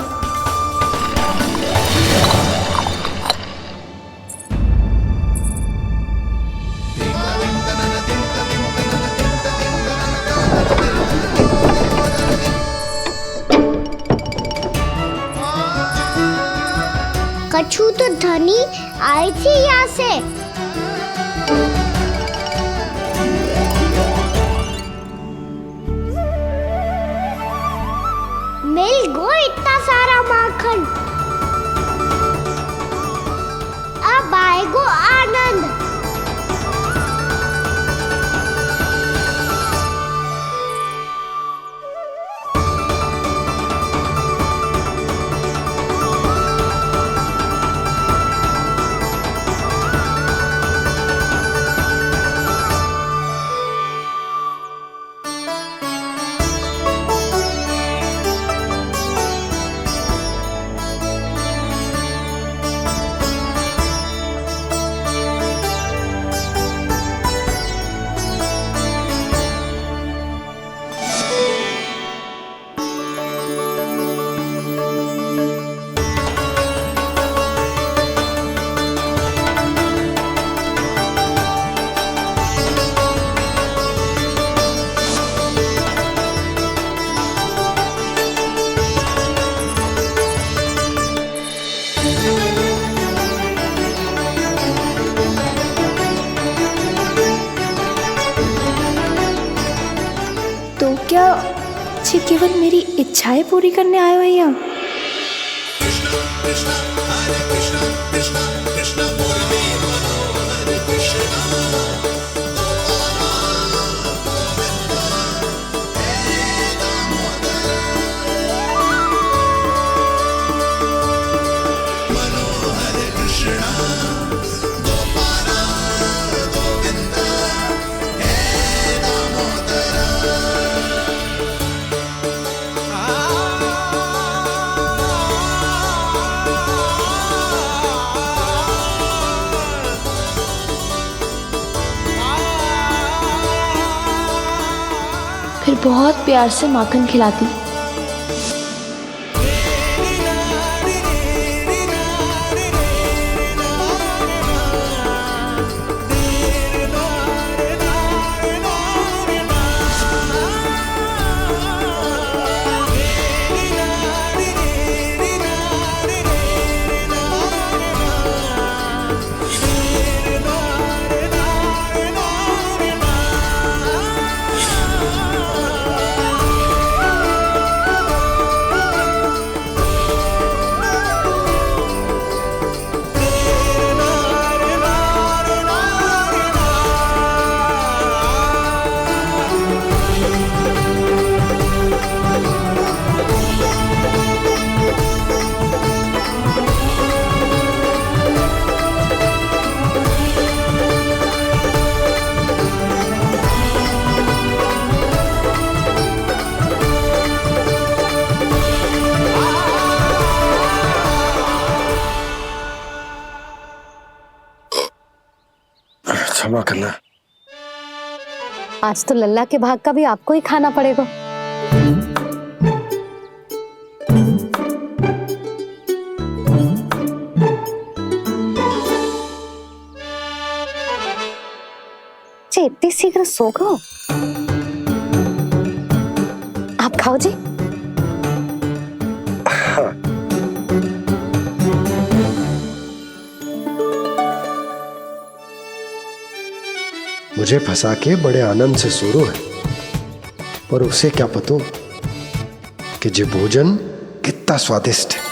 Speaker 3: कछु तो ध्वनि आई थी यहाँ से। मिल गो इतना सारा माखन, अब आएगो आनंद। तो क्या ये केवल मेरी इच्छाएं पूरी करने आए हो यहाँ? फिर बहुत प्यार से माखन खिलाती।
Speaker 7: क्षमा करना,
Speaker 9: आज तो लल्ला के भाग का भी आपको ही खाना पड़ेगा। जी इतनी शीघ्र सो गए? आप खाओ जी।
Speaker 7: हाँ। मुझे फंसा के बड़े आनंद से सो रो है, पर उसे क्या पता कि ये भोजन कितना स्वादिष्ट है।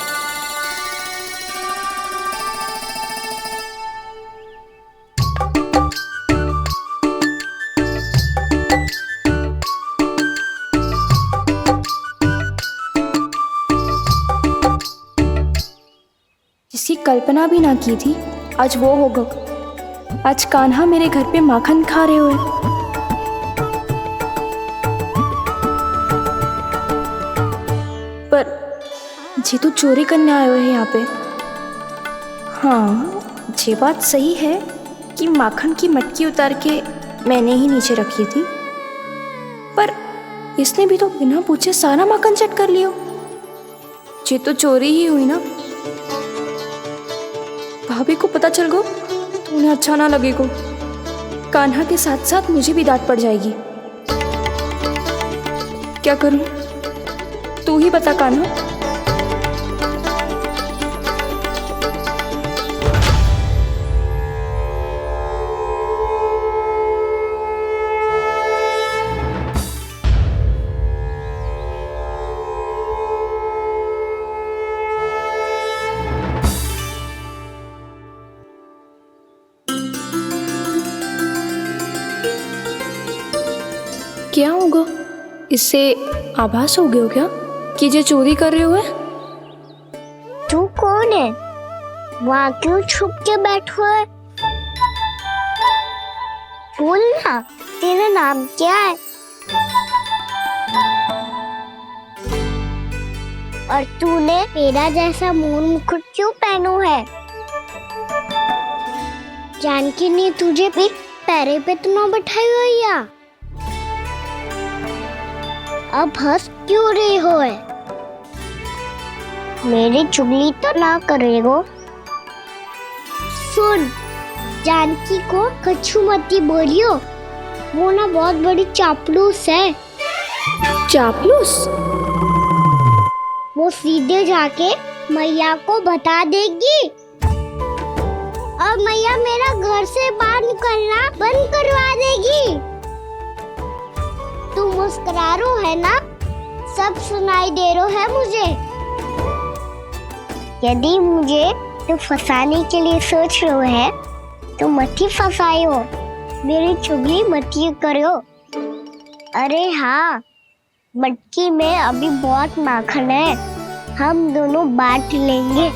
Speaker 14: जिसकी कल्पना भी ना की थी, आज वो होगा। आज कान्हा मेरे घर पे माखन खा रहे हुए। पर जी तो चोरी करने आए हुए हैं यहाँ पे। हाँ, ये बात सही है कि माखन की मटकी उतार के मैंने ही नीचे रखी थी, पर इसने भी तो बिना पूछे सारा माखन चट कर लिया। ये तो चोरी ही हुई ना। भाभी को पता चल गो तो उन्हें अच्छा ना लगेगा। कान्हा के साथ साथ मुझे भी डांट पड़ जाएगी। क्या करूं? तू ही बता कान्हा। क्या होगा? इससे आभास हो गया क्या कि ये चोरी कर रहे हुए?
Speaker 3: तू कौन है? वहाँ क्यों छुप के बैठो है? बोल ना, तेरा नाम क्या है? और तूने मेरा जैसा मोर मुकुट क्यों पहनो है? जानकी ने तुझे भी पैरे पे तो ना बैठाई हुई है। अब हंस क्यों रही हो है? मेरी चुगली तो ना करेगो। सुन, जानकी को कछु मती बोलियो, वो ना बहुत बड़ी चापलूस है।
Speaker 14: चापलूस?
Speaker 3: वो सीधे जाके मैया को बता देगी और मैया मेरा घर से बाहर निकलना बंद करवा देगी। तू मुस्कुरा रो है ना? सब सुनाई दे रो है मुझे। यदि मुझे तू फंसाने के लिए सोच रो है तो मत ही फंसायो, मेरी चुगली मत ही करो। अरे हाँ, मटकी में अभी बहुत माखन है, हम दोनों बांट लेंगे।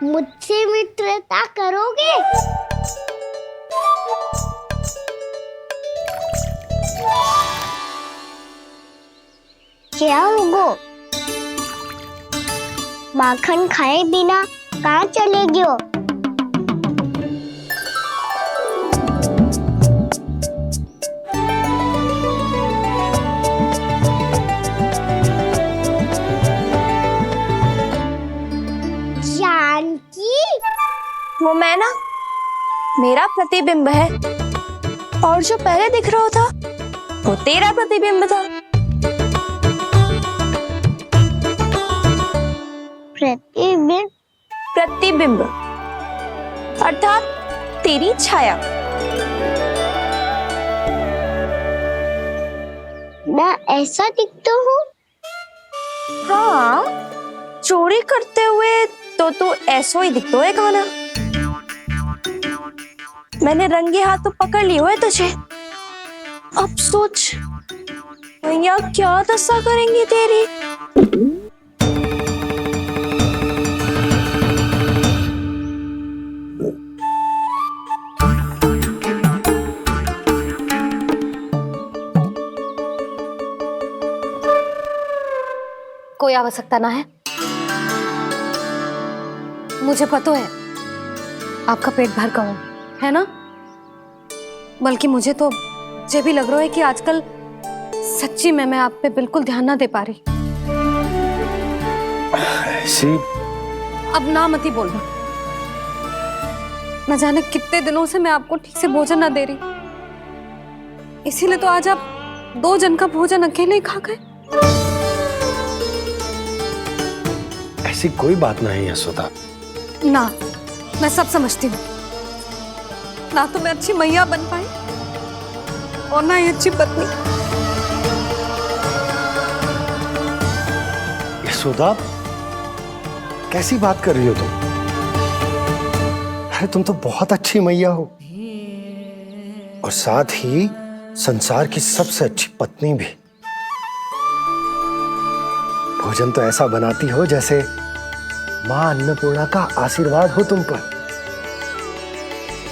Speaker 3: मुझसे मित्रता करोगे? क्या होगो? माखन खाए बिना कहाँ चले गयो?
Speaker 6: वो मैं ना, मेरा प्रतिबिंब है, और जो पहले दिख रहा था वो तेरा प्रतिबिंब था।
Speaker 3: प्रतिबिंब?
Speaker 6: प्रतिबिंब अर्थात तेरी छाया।
Speaker 3: मैं ऐसा दिखता हूँ?
Speaker 6: हाँ, चोरी करते हुए तो तू ऐसा ही दिखता है कान्हा। मैंने रंगे हाथ तो पकड़ लियो है तुझे। अब सोच भैया क्या दशा करेंगी तेरी।
Speaker 9: कोई आवश्यकता ना है, मुझे पता है आपका पेट भर गया है ना। बल्कि मुझे तो ये भी लग रहा है कि आजकल सच्ची में मैं आप पे बिल्कुल ध्यान ना दे पा रही।
Speaker 7: ऐसी
Speaker 9: अब ना मत ही बोलना। न जाने कितने दिनों से मैं आपको ठीक से भोजन ना दे रही, इसीलिए तो आज आप 2 जन का भोजन अकेले ही खा गए।
Speaker 7: ऐसी कोई बात नहीं यशोदा।
Speaker 9: ना, मैं सब समझती हूँ। ना तो मैं अच्छी मैया बन पाई और ना ही अच्छी पत्नी।
Speaker 7: यशोदा, कैसी बात कर रही हो तुम? अरे तुम तो बहुत अच्छी मैया हो और साथ ही संसार की सबसे अच्छी पत्नी भी। भोजन तो ऐसा बनाती हो जैसे मां अन्नपूर्णा का आशीर्वाद हो तुम पर।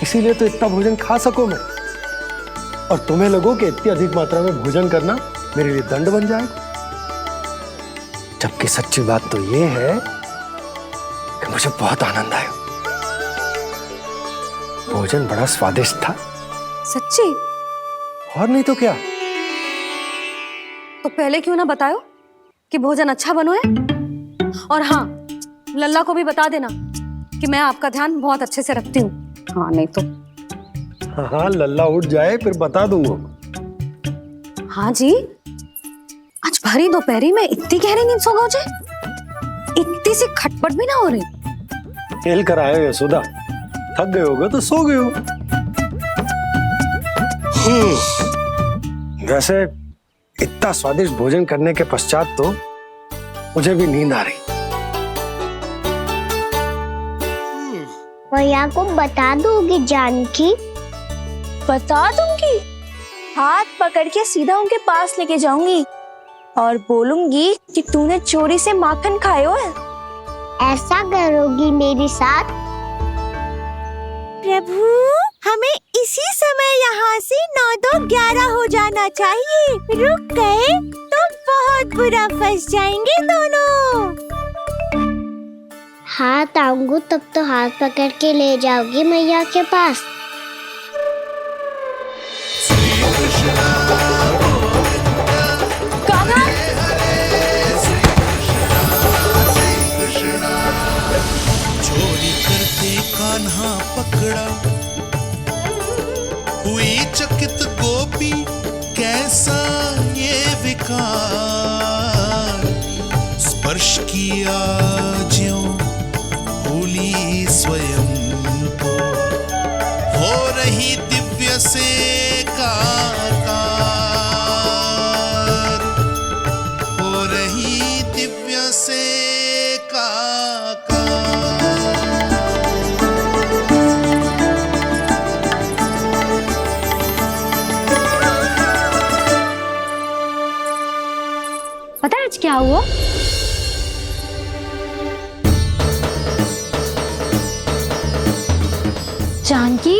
Speaker 7: इसीलिए तो इतना भोजन खा सको मैं, और तुम्हें लगो कि इतनी अधिक मात्रा में भोजन करना मेरे लिए दंड बन जाए। जबकि सच्ची बात तो ये है कि मुझे बहुत आनंद आया। भोजन बड़ा स्वादिष्ट था।
Speaker 9: सच्ची?
Speaker 7: और नहीं तो क्या।
Speaker 9: तो पहले क्यों ना बताओ कि भोजन अच्छा बनो है। और हाँ, लल्ला को भी बता देना कि मैं आपका ध्यान बहुत अच्छे से रखती हूँ। हाँ नहीं तो।
Speaker 7: हाँ, लल्ला उठ जाए फिर बता दूंगा।
Speaker 9: हाँ जी, आज भरी दोपहरी में इतनी गहरी नींद सो गए? इतनी सी खटपट भी ना हो रही?
Speaker 7: खेल कर आए हो यशोदा, थक गए होगे तो सो गए हो। वैसे इतना स्वादिष्ट भोजन करने के पश्चात तो मुझे भी नींद आ रही।
Speaker 3: मैया को बता दोगी जानकी?
Speaker 14: बता दूंगी। हाथ पकड़ के सीधा उनके पास लेके जाऊंगी और बोलूंगी कि तूने चोरी से माखन खायो है।
Speaker 3: ऐसा करोगी मेरे साथ?
Speaker 13: प्रभु, हमें इसी समय यहाँ से 9-2-11 हो जाना चाहिए। रुक गए तो बहुत बुरा फंस जाएंगे दोनों। हाथ आऊंगी तब तो हाथ पकड़ के ले जाओगी मैया के पास।
Speaker 15: चोरी करते कान्हा पकड़ा, हुई चकित गोपी कैसा ये विकार। स्पर्श किया ज्यों भूली स्वयं को, हो रही दिव्य से काकार, हो रही दिव्य से काकार।
Speaker 9: पता है आज क्या हुआ? जानकी,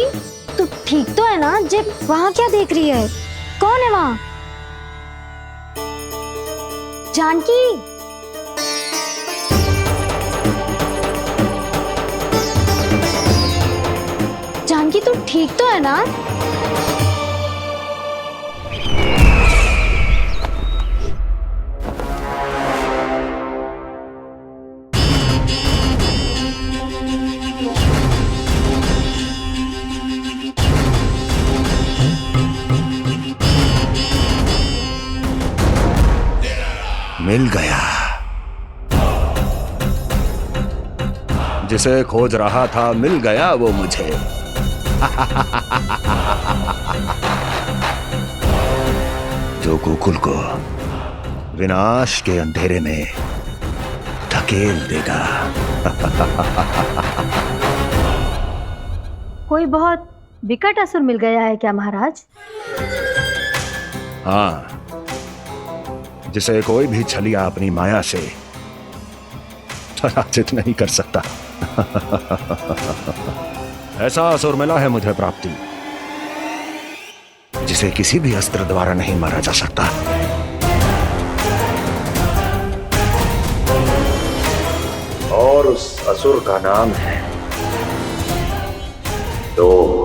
Speaker 9: तू ठीक तो है ना? जे वहां क्या देख रही है? कौन है वहां? जानकी, जानकी तू ठीक तो है ना?
Speaker 5: मिल गया। जिसे खोज रहा था मिल गया वो मुझे। जो गोकुल को विनाश के अंधेरे में धकेल देगा।
Speaker 11: कोई बहुत विकट असुर मिल गया है क्या महाराज?
Speaker 5: हाँ, जिसे कोई भी छलिया अपनी माया से पराजित नहीं कर सकता। ऐसा असुर मिला है मुझे प्राप्ति, जिसे किसी भी अस्त्र द्वारा नहीं मारा जा सकता। और उस असुर का नाम है डोल।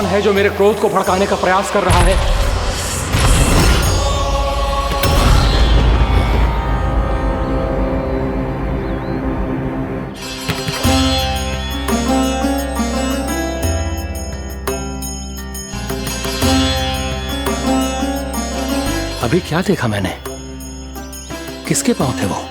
Speaker 16: कौन है जो मेरे क्रोध को भड़काने का प्रयास कर रहा है? अभी क्या देखा मैंने? किसके पांव थे वो?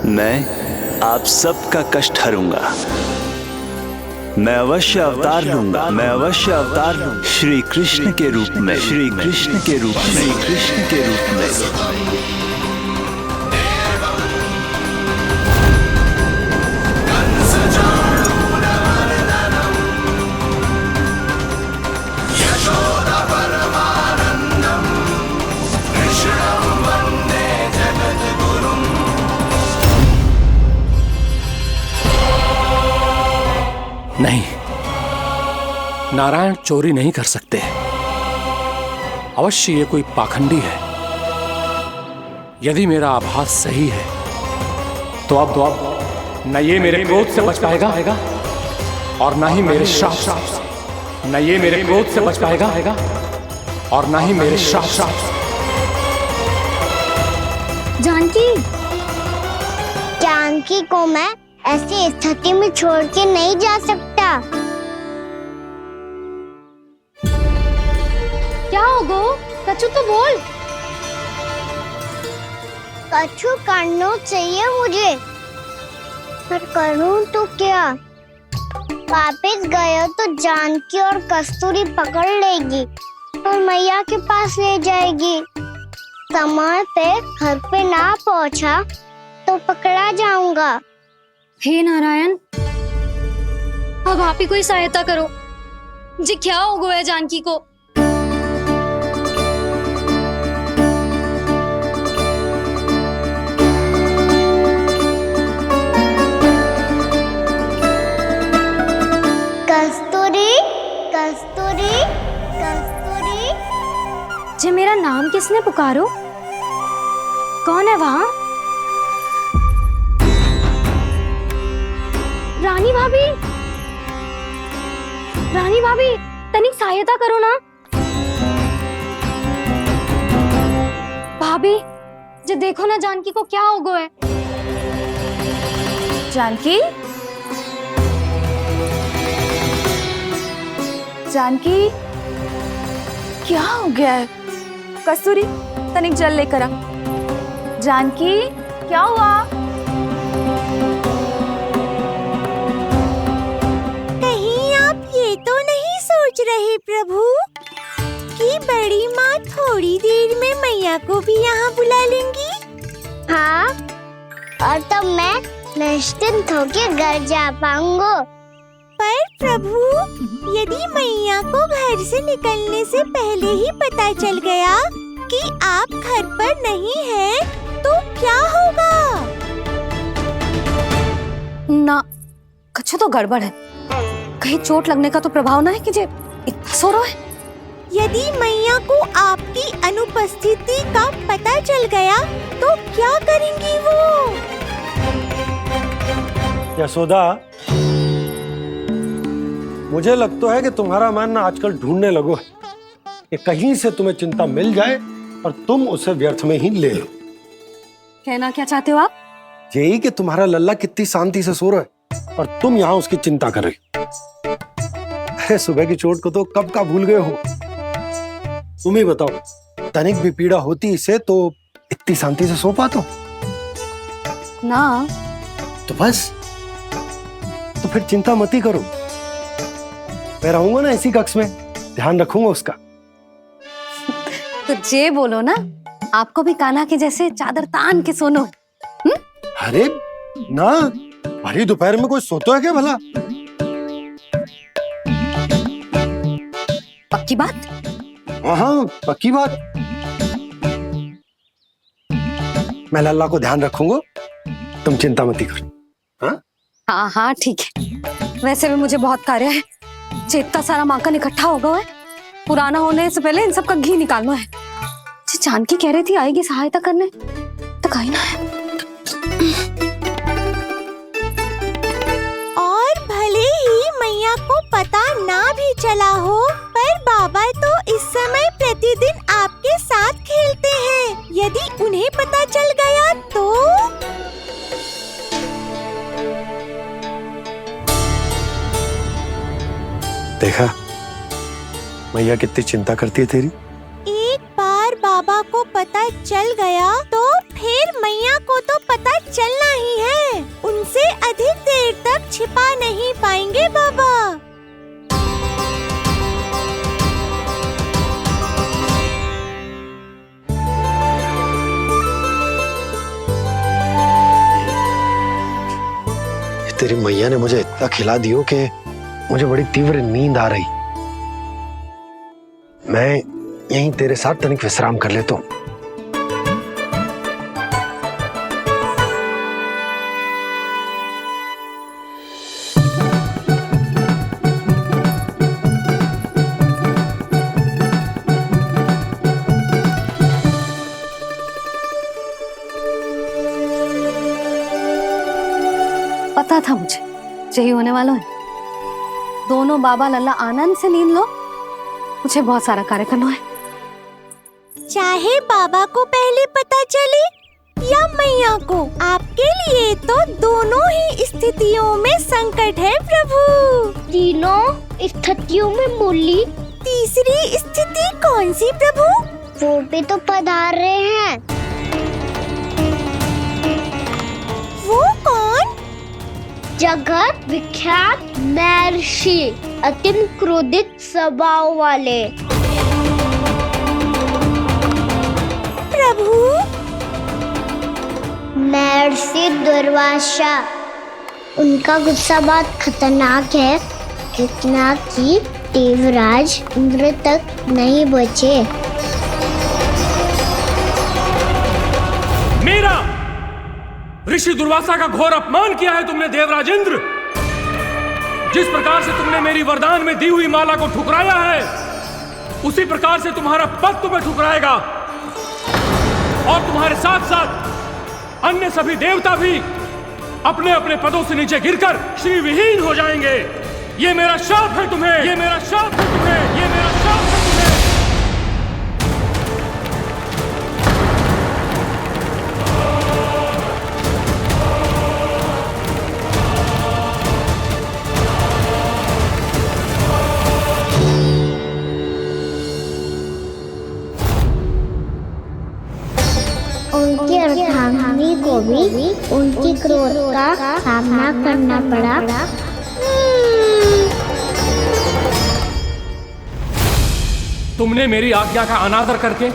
Speaker 17: मैं आप सबका कष्ट हरूंगा। मैं अवश्य अवतार लूंगा। मैं अवश्य अवतार लूंगा श्री कृष्ण के रूप में। श्री कृष्ण के रूप में। श्री कृष्ण के रूप में।
Speaker 16: नहीं, नारायण चोरी नहीं कर सकते। अवश्य ये कोई पाखंडी है। यदि मेरा आभास सही है तो अब न ये मेरे क्रोध से बच पाएगा और न ही मेरे श्राप से। न ये मेरे क्रोध से बच पाएगा और न ही मेरे श्राप से।
Speaker 3: जानकी, जानकी को मैं ऐसी स्थिति में छोड़ के नहीं जा सकता।
Speaker 9: क्या हो गो? कछु तो बोल।
Speaker 3: कछु करना चाहिए मुझे, पर करूं तो क्या? वापस गया तो जानकी और कस्तूरी पकड़ लेगी और मैया के पास ले जाएगी। समय पे घर पे ना पहुंचा तो पकड़ा जाऊंगा।
Speaker 9: हे नारायण, अब आप ही कोई सहायता करो जी। क्या हो गया जानकी को?
Speaker 3: कस्तूरी, कस्तूरी, कस्तूरी।
Speaker 9: जी मेरा नाम किसने पुकारो? कौन है वहाँ? रानी भाभी, रानी भाभी, तनिक सहायता करो ना। भाभी, जो देखो ना जानकी को क्या हो गया है।
Speaker 6: जानकी, जानकी, क्या हो गया है? कस्तूरी, तनिक जल लेकर आ। जानकी, क्या हुआ?
Speaker 13: ये तो नहीं सोच रहे प्रभु कि बड़ी माँ थोड़ी देर में मैया को भी यहाँ बुला लेंगी?
Speaker 3: हाँ, और तब मैं निश्चिंत होकर घर जा पाऊंगा। पर प्रभु, यदि मैया को घर से निकलने से पहले ही पता चल गया कि आप घर पर नहीं हैं, तो क्या होगा?
Speaker 9: ना, कुछ तो गड़बड़ है। कहीं चोट लगने का तो प्रभाव ना है कि जे इतना सो रहा है।
Speaker 13: यदि मैया को आपकी अनुपस्थिति का पता चल गया तो क्या करेंगी वो?
Speaker 7: यशोदा, मुझे लगता है कि तुम्हारा मन ना आजकल ढूंढने लगो है कि कहीं से तुम्हें चिंता मिल जाए और तुम उसे व्यर्थ में ही ले लो।
Speaker 9: कहना क्या चाहते हो आप?
Speaker 7: यही कि तुम्हारा लल्ला कितनी शांति से सो रहा है और तुम यहाँ उसकी चिंता कर रही हो। अरे सुबह की चोट को तो कब का भूल गए हो। तुम ही बताओ, तनिक भी पीड़ा होती इसे तो इतनी शांति से सो पाते हो
Speaker 9: ना?
Speaker 7: तो बस, तो फिर चिंता मत ही करो। मैं रहूंगा ना इसी कक्ष में, ध्यान रखूंगा उसका।
Speaker 9: तो जे बोलो ना, आपको भी कान्हा के जैसे चादर तान के सोनो।
Speaker 7: अरे ना, भरी दोपहर में कोई सोता है क्या भला?
Speaker 9: पक्की बात?
Speaker 7: हाँ, पक्की बात। मैं लल्ला को ध्यान रखूंगा, तुम चिंता मत करो।
Speaker 9: हाँ हाँ ठीक है। वैसे भी मुझे बहुत कार्य है। इतना सारा माखन इकट्ठा होगा है, पुराना होने से पहले इन सब का घी निकालना है। जानकी कह रही थी आएगी सहायता करने, तो कहीं ना है।
Speaker 13: चला हो, पर बाबा तो इस समय प्रतिदिन आपके साथ खेलते हैं। यदि उन्हें पता चल गया तो?
Speaker 7: देखा मैया कितनी चिंता करती है तेरी।
Speaker 13: एक बार बाबा को पता चल गया तो फिर मैया को तो पता चलना ही है। उनसे अधिक देर तक छिपा नहीं पाएंगे बाबा।
Speaker 7: तेरी मैया ने मुझे इतना खिला दियो कि मुझे बड़ी तीव्र नींद आ रही। मैं यहीं तेरे साथ तनिक विश्राम कर लेता हूँ।
Speaker 9: पता था मुझे यही होने वाला है। दोनों बाबा लल्ला आनंद से नींद लो, मुझे बहुत सारा कार्य करना है।
Speaker 13: चाहे बाबा को पहले पता चले या मैया को, आपके लिए तो दोनों ही स्थितियों में संकट है प्रभु।
Speaker 1: तीनों स्थितियों में मूली,
Speaker 13: तीसरी स्थिति कौन सी प्रभु?
Speaker 1: वो भी तो पधार रहे हैं।
Speaker 13: वो कौन?
Speaker 1: जगत विख्यात महर्षि, अत्यंत क्रोधित स्वभाव वाले।
Speaker 13: प्रभु?
Speaker 1: महर्षि दुर्वासा। उनका गुस्सा बहुत खतरनाक है, इतना कि देवराज इंद्र तक नहीं बचे।
Speaker 16: मेरा ऋषि दुर्वासा का घोर अपमान किया है तुमने देवराज इंद्र। जिस प्रकार से तुमने मेरी वरदान में दी हुई माला को ठुकराया है, उसी प्रकार से तुम्हारा पद तुम्हें ठुकराएगा, और तुम्हारे साथ साथ अन्य सभी देवता भी अपने अपने पदों से नीचे गिरकर श्री विहीन हो जाएंगे। ये मेरा शाप है तुम्हें, ये मेरा शाप है तुम्हें, ये मेरा शाप है तुम्हें।
Speaker 1: उनकी अर्धांगिनी को भी उनकी क्रोध का सामना करना पड़ा।
Speaker 16: तुमने मेरी आज्ञा का अनादर करके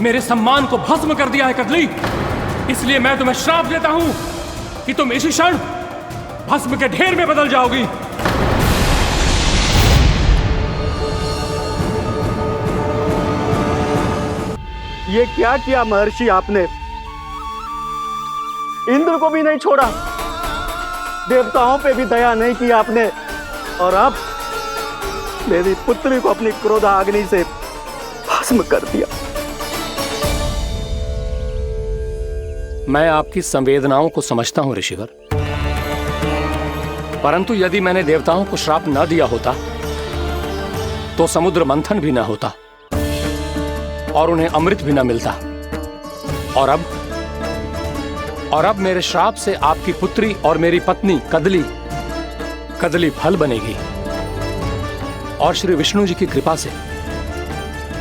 Speaker 16: मेरे सम्मान को भस्म कर दिया है कदली। इसलिए मैं तुम्हें श्राप देता हूं कि तुम इसी क्षण भस्म के ढेर में बदल जाओगी।
Speaker 18: ये क्या किया महर्षि आपने? इंद्र को भी नहीं छोड़ा, देवताओं पे भी दया नहीं की आपने, और अब मेरी पुत्री को अपनी क्रोधाग्नि से भस्म कर दिया।
Speaker 16: मैं आपकी संवेदनाओं को समझता हूं ऋषिवर, परंतु यदि मैंने देवताओं को श्राप न दिया होता तो समुद्र मंथन भी न होता और उन्हें अमृत भी न मिलता। और अब मेरे श्राप से आपकी पुत्री और मेरी पत्नी कदली फल बनेगी, और श्री विष्णु जी की कृपा से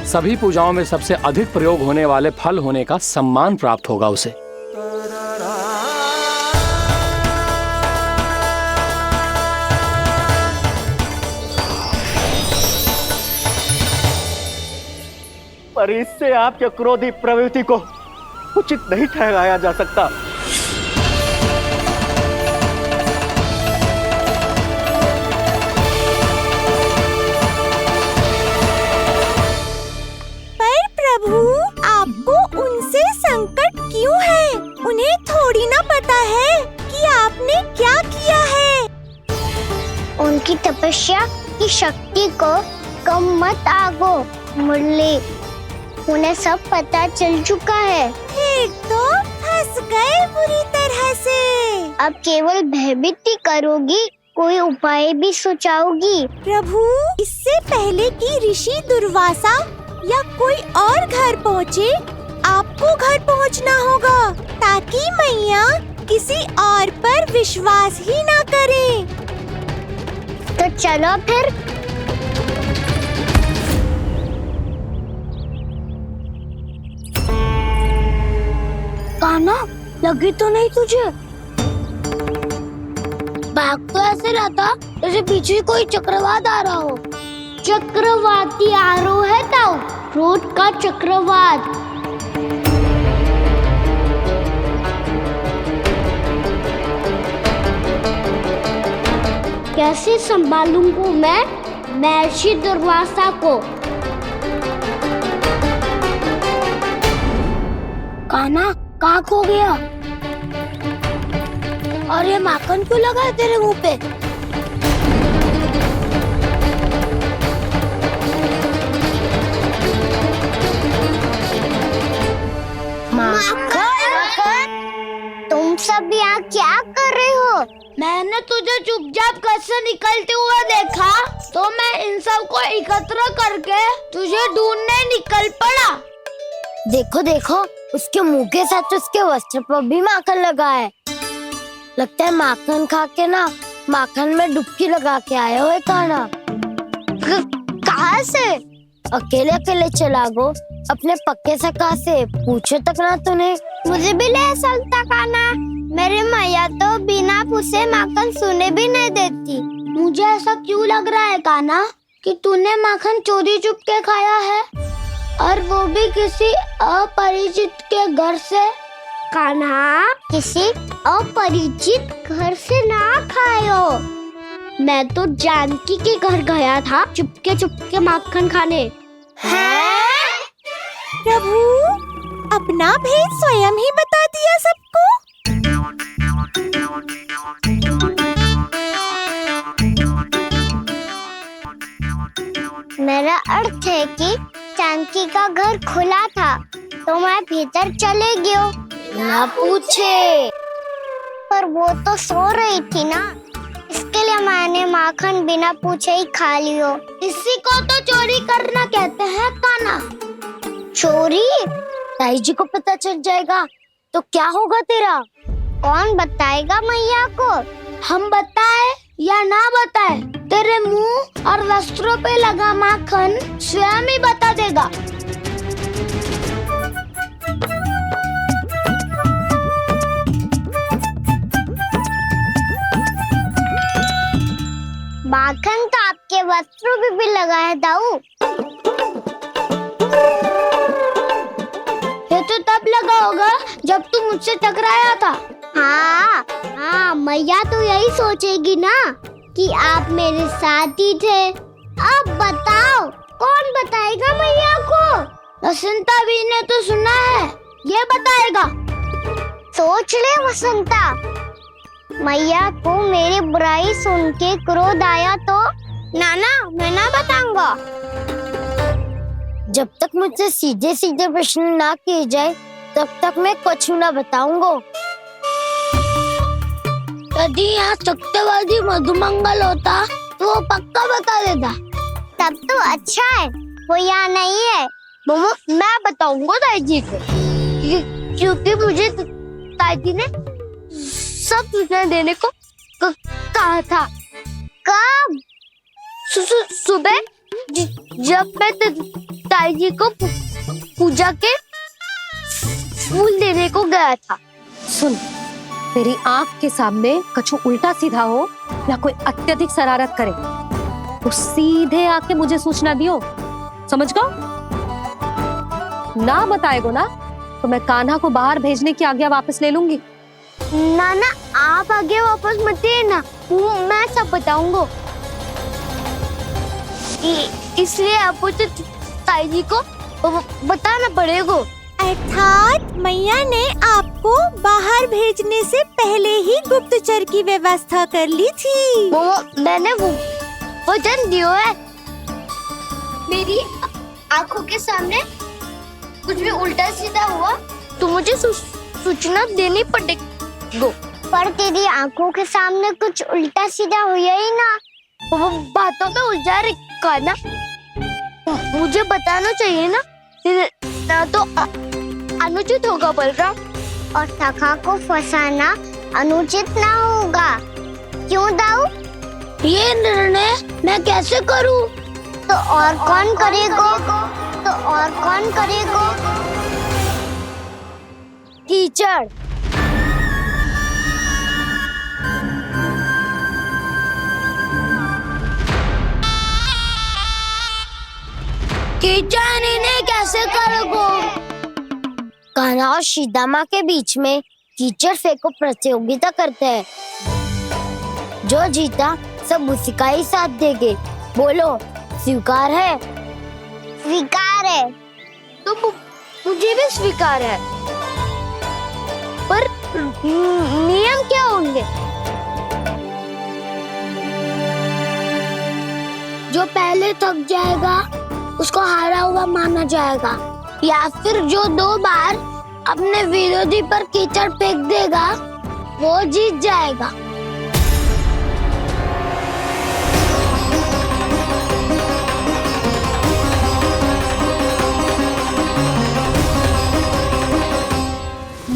Speaker 16: सभी पूजाओं में सबसे अधिक प्रयोग होने वाले फल होने का सम्मान प्राप्त होगा उसे।
Speaker 18: पर इससे आपके क्रोधी प्रवृत्ति को उचित नहीं ठहराया जा सकता।
Speaker 13: पर प्रभु, आपको उनसे संकट क्यों है? उन्हें थोड़ी ना पता है कि आपने क्या किया है।
Speaker 1: उनकी तपस्या की शक्ति को कम मत आगो मुरली, उन्हें सब पता चल चुका है।
Speaker 13: फिर तो फंस गए बुरी तरह से।
Speaker 1: अब केवल भयभीत ही करोगी,
Speaker 3: कोई उपाय भी सुझाओगी?
Speaker 13: प्रभु, इससे पहले कि ऋषि दुर्वासा या कोई और घर पहुँचे, आपको घर पहुँचना होगा ताकि मैया किसी और पर विश्वास ही ना करे।
Speaker 3: तो चलो फिर।
Speaker 1: कान्हा, लगी तो नहीं तुझे? भाग तो ऐसे रहा था जैसे पीछे कोई चक्रवात आ रहा हो।
Speaker 3: चक्रवाती आरोह है ताऊ, रोड का चक्रवात। कैसे संभालूंगा मैं महर्षि दुर्वासा को?
Speaker 1: कान्हा, कहाँ खो गया? और ये माखन क्यों लगा है तेरे मुंह पे?
Speaker 3: माखन, तुम सब यहाँ क्या कर रहे हो?
Speaker 1: मैंने तुझे चुपचाप घर से निकलते हुए देखा, तो मैं इन सब को एकत्र करके तुझे ढूंढने निकल पड़ा। देखो देखो, उसके मुंह के साथ उसके वस्त्र पर भी माखन लगा है। लगता है माखन खा के ना माखन में डुबकी लगा के आए हो कान्हा। कहाँ से? अकेले अकेले चला गो अपने पक्के सका से, पूछो तक ना तूने।
Speaker 3: मुझे भी ले चलता कान्हा, मेरी मैया तो बिना पूछे माखन सुने भी नहीं देती।
Speaker 1: मुझे ऐसा क्यों लग रहा है कान्हा कि तूने माखन चोरी चुप के खाया है, और वो भी किसी अपरिचित के घर से।
Speaker 3: कान्हा, किसी अपरिचित घर से ना खायो। मैं तो जानकी के घर गया था चुपके माखन खाने।
Speaker 13: हैं? प्रभु, अपना भेद स्वयं ही बता दिया सबको।
Speaker 3: मेरा अर्थ है कि जानकी का घर खुला था तो मैं भीतर चले गयो।
Speaker 1: ना पूछे।
Speaker 3: पर वो तो सो रही थी ना, इसके लिए मैंने माखन बिना पूछे ही खा लियो।
Speaker 1: इसी को तो चोरी करना कहते हैं कान्हा।
Speaker 3: चोरी?
Speaker 1: ताई जी को पता चल जाएगा तो क्या होगा तेरा?
Speaker 3: कौन बताएगा मैया को?
Speaker 1: हम बताए या ना बताए, तेरे मुंह और वस्त्रों पे लगा माखन स्वयं ही बता देगा।
Speaker 3: माखन तो आपके वस्त्रों पे भी लगा है दाऊ।
Speaker 1: ये तो तब लगा होगा जब तू मुझसे टकराया था।
Speaker 3: हाँ, मैया तो यही सोचेगी ना कि आप मेरे साथ ही थे। अब बताओ, कौन बताएगा मैया को?
Speaker 1: वसंता भी ने तो सुना है, ये बताएगा।
Speaker 3: सोच ले वसंता, मैया को मेरी बुराई सुन के क्रोध आया तो नाना मैं ना बताऊंगा।
Speaker 1: जब तक मुझसे सीधे सीधे प्रश्न ना किए जाए तब तक मैं कुछ ना बताऊंगा। यदि यहाँ सत्यवादी मधुमंगल होता तो वो पक्का बता देता।
Speaker 3: तब तो अच्छा है वो यहाँ नहीं है।
Speaker 1: मैं बताऊंगा ताई जी को, क्योंकि मुझे ताई जी ने सब सूचना देने को कहा था।
Speaker 3: कब?
Speaker 1: सुबह जब मैं ताई जी को पूजा के फूल देने को गया था।
Speaker 9: सुन, तेरी आंख के सामने कछु उल्टा सीधा हो या कोई अत्यधिक शरारत करे तो सीधे आके मुझे सूचना दियो, समझ गो? ना बताएगो ना तो मैं कान्हा को बाहर भेजने की आज्ञा वापस ले लूंगी।
Speaker 1: नाना, आप आगे वापस मत देना, मैं सब बताऊंगा। इसलिए आपको तो ताई जी को बताना पड़ेगा।
Speaker 13: अर्थात मैया ने आपको बाहर भेजने से पहले ही गुप्तचर की व्यवस्था कर ली थी।
Speaker 1: मैंने वो वचन दिया है। मेरी आंखों के सामने कुछ भी उल्टा सीधा हुआ तो मुझे सूचना देनी पड़ेगी।
Speaker 3: पर तेरी आंखों के सामने कुछ उल्टा सीधा हुआ ही ना।
Speaker 1: वो बातों पे उलझा रे काना, मुझे बताना चाहिए ना तो अनुचित होगा बलराम।
Speaker 3: और सखा को फंसाना अनुचित ना होगा, क्यों दाऊ?
Speaker 1: ये निर्णय मैं कैसे करूं?
Speaker 3: तो और कौन करेगा? तो और कौन करेगा?
Speaker 1: कीचड़। कीचड़ इन्हें कैसे करोगे? कान्हा और सीता के बीच में कीचड़ फेंको प्रतियोगिता करते हैं। जो जीता सब उसी का ही साथ देंगे। बोलो स्वीकार है?
Speaker 3: स्वीकार है।
Speaker 1: तो मुझे भी स्वीकार है, पर नियम क्या होंगे? जो पहले थक जाएगा उसको हारा हुआ माना जाएगा, या फिर जो 2 बार अपने विरोधी पर कीचड़ फेंक देगा वो जीत जाएगा।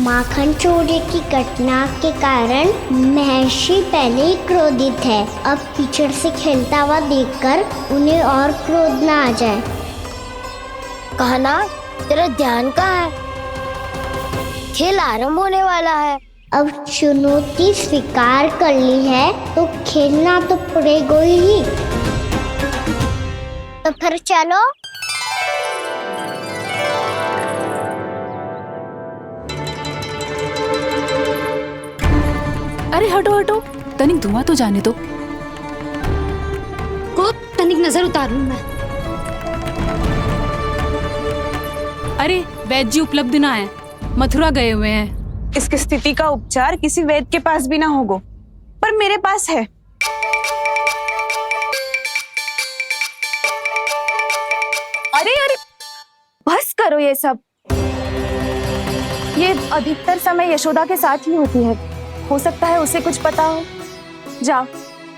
Speaker 3: माखन चोरी की घटना के कारण महर्षि पहले ही क्रोधित है। अब कीचड़ से खेलता हुआ देखकर उन्हें और क्रोध ना आ जाए।
Speaker 1: कान्हा, तेरा ध्यान कहाँ है? खेल आरंभ होने वाला है।
Speaker 3: अब चुनौती स्वीकार कर ली है तो खेलना तो पड़ेगा ही। तो फिर चलो।
Speaker 19: अरे हटो हटो, तनिक धुआं तो जाने दो।
Speaker 9: को तनिक नजर उतार लूं मैं।
Speaker 19: अरे वैद्य जी उपलब्ध ना है, मथुरा गए हुए हैं।
Speaker 20: इसकी स्थिति का उपचार किसी वैद्य के पास भी ना होगा, पर मेरे पास है। अरे अरे बस करो ये सब। ये अधिकतर समय यशोदा के साथ ही होती है। हो सकता है उसे कुछ पता हो। जा,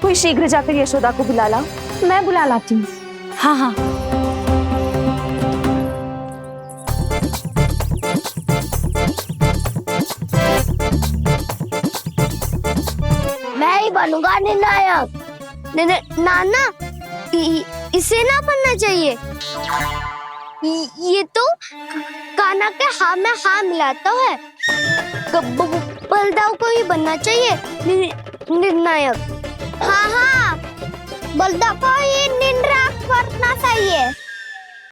Speaker 20: कोई शीघ्र जाकर यशोदा को बुला ला। मैं बुला लाती हूँ।
Speaker 19: हाँ हाँ।
Speaker 1: मैं ही बनूंगा निर्णायक। नाना, इसे ना बनना चाहिए। ये तो कान्हा के हाँ में हाँ मिलाता है। बलदाऊ को ही बनना चाहिए निर्णायक।
Speaker 3: हाँ हाँ, बलदाऊ को ही निर्णायक बनना चाहिए।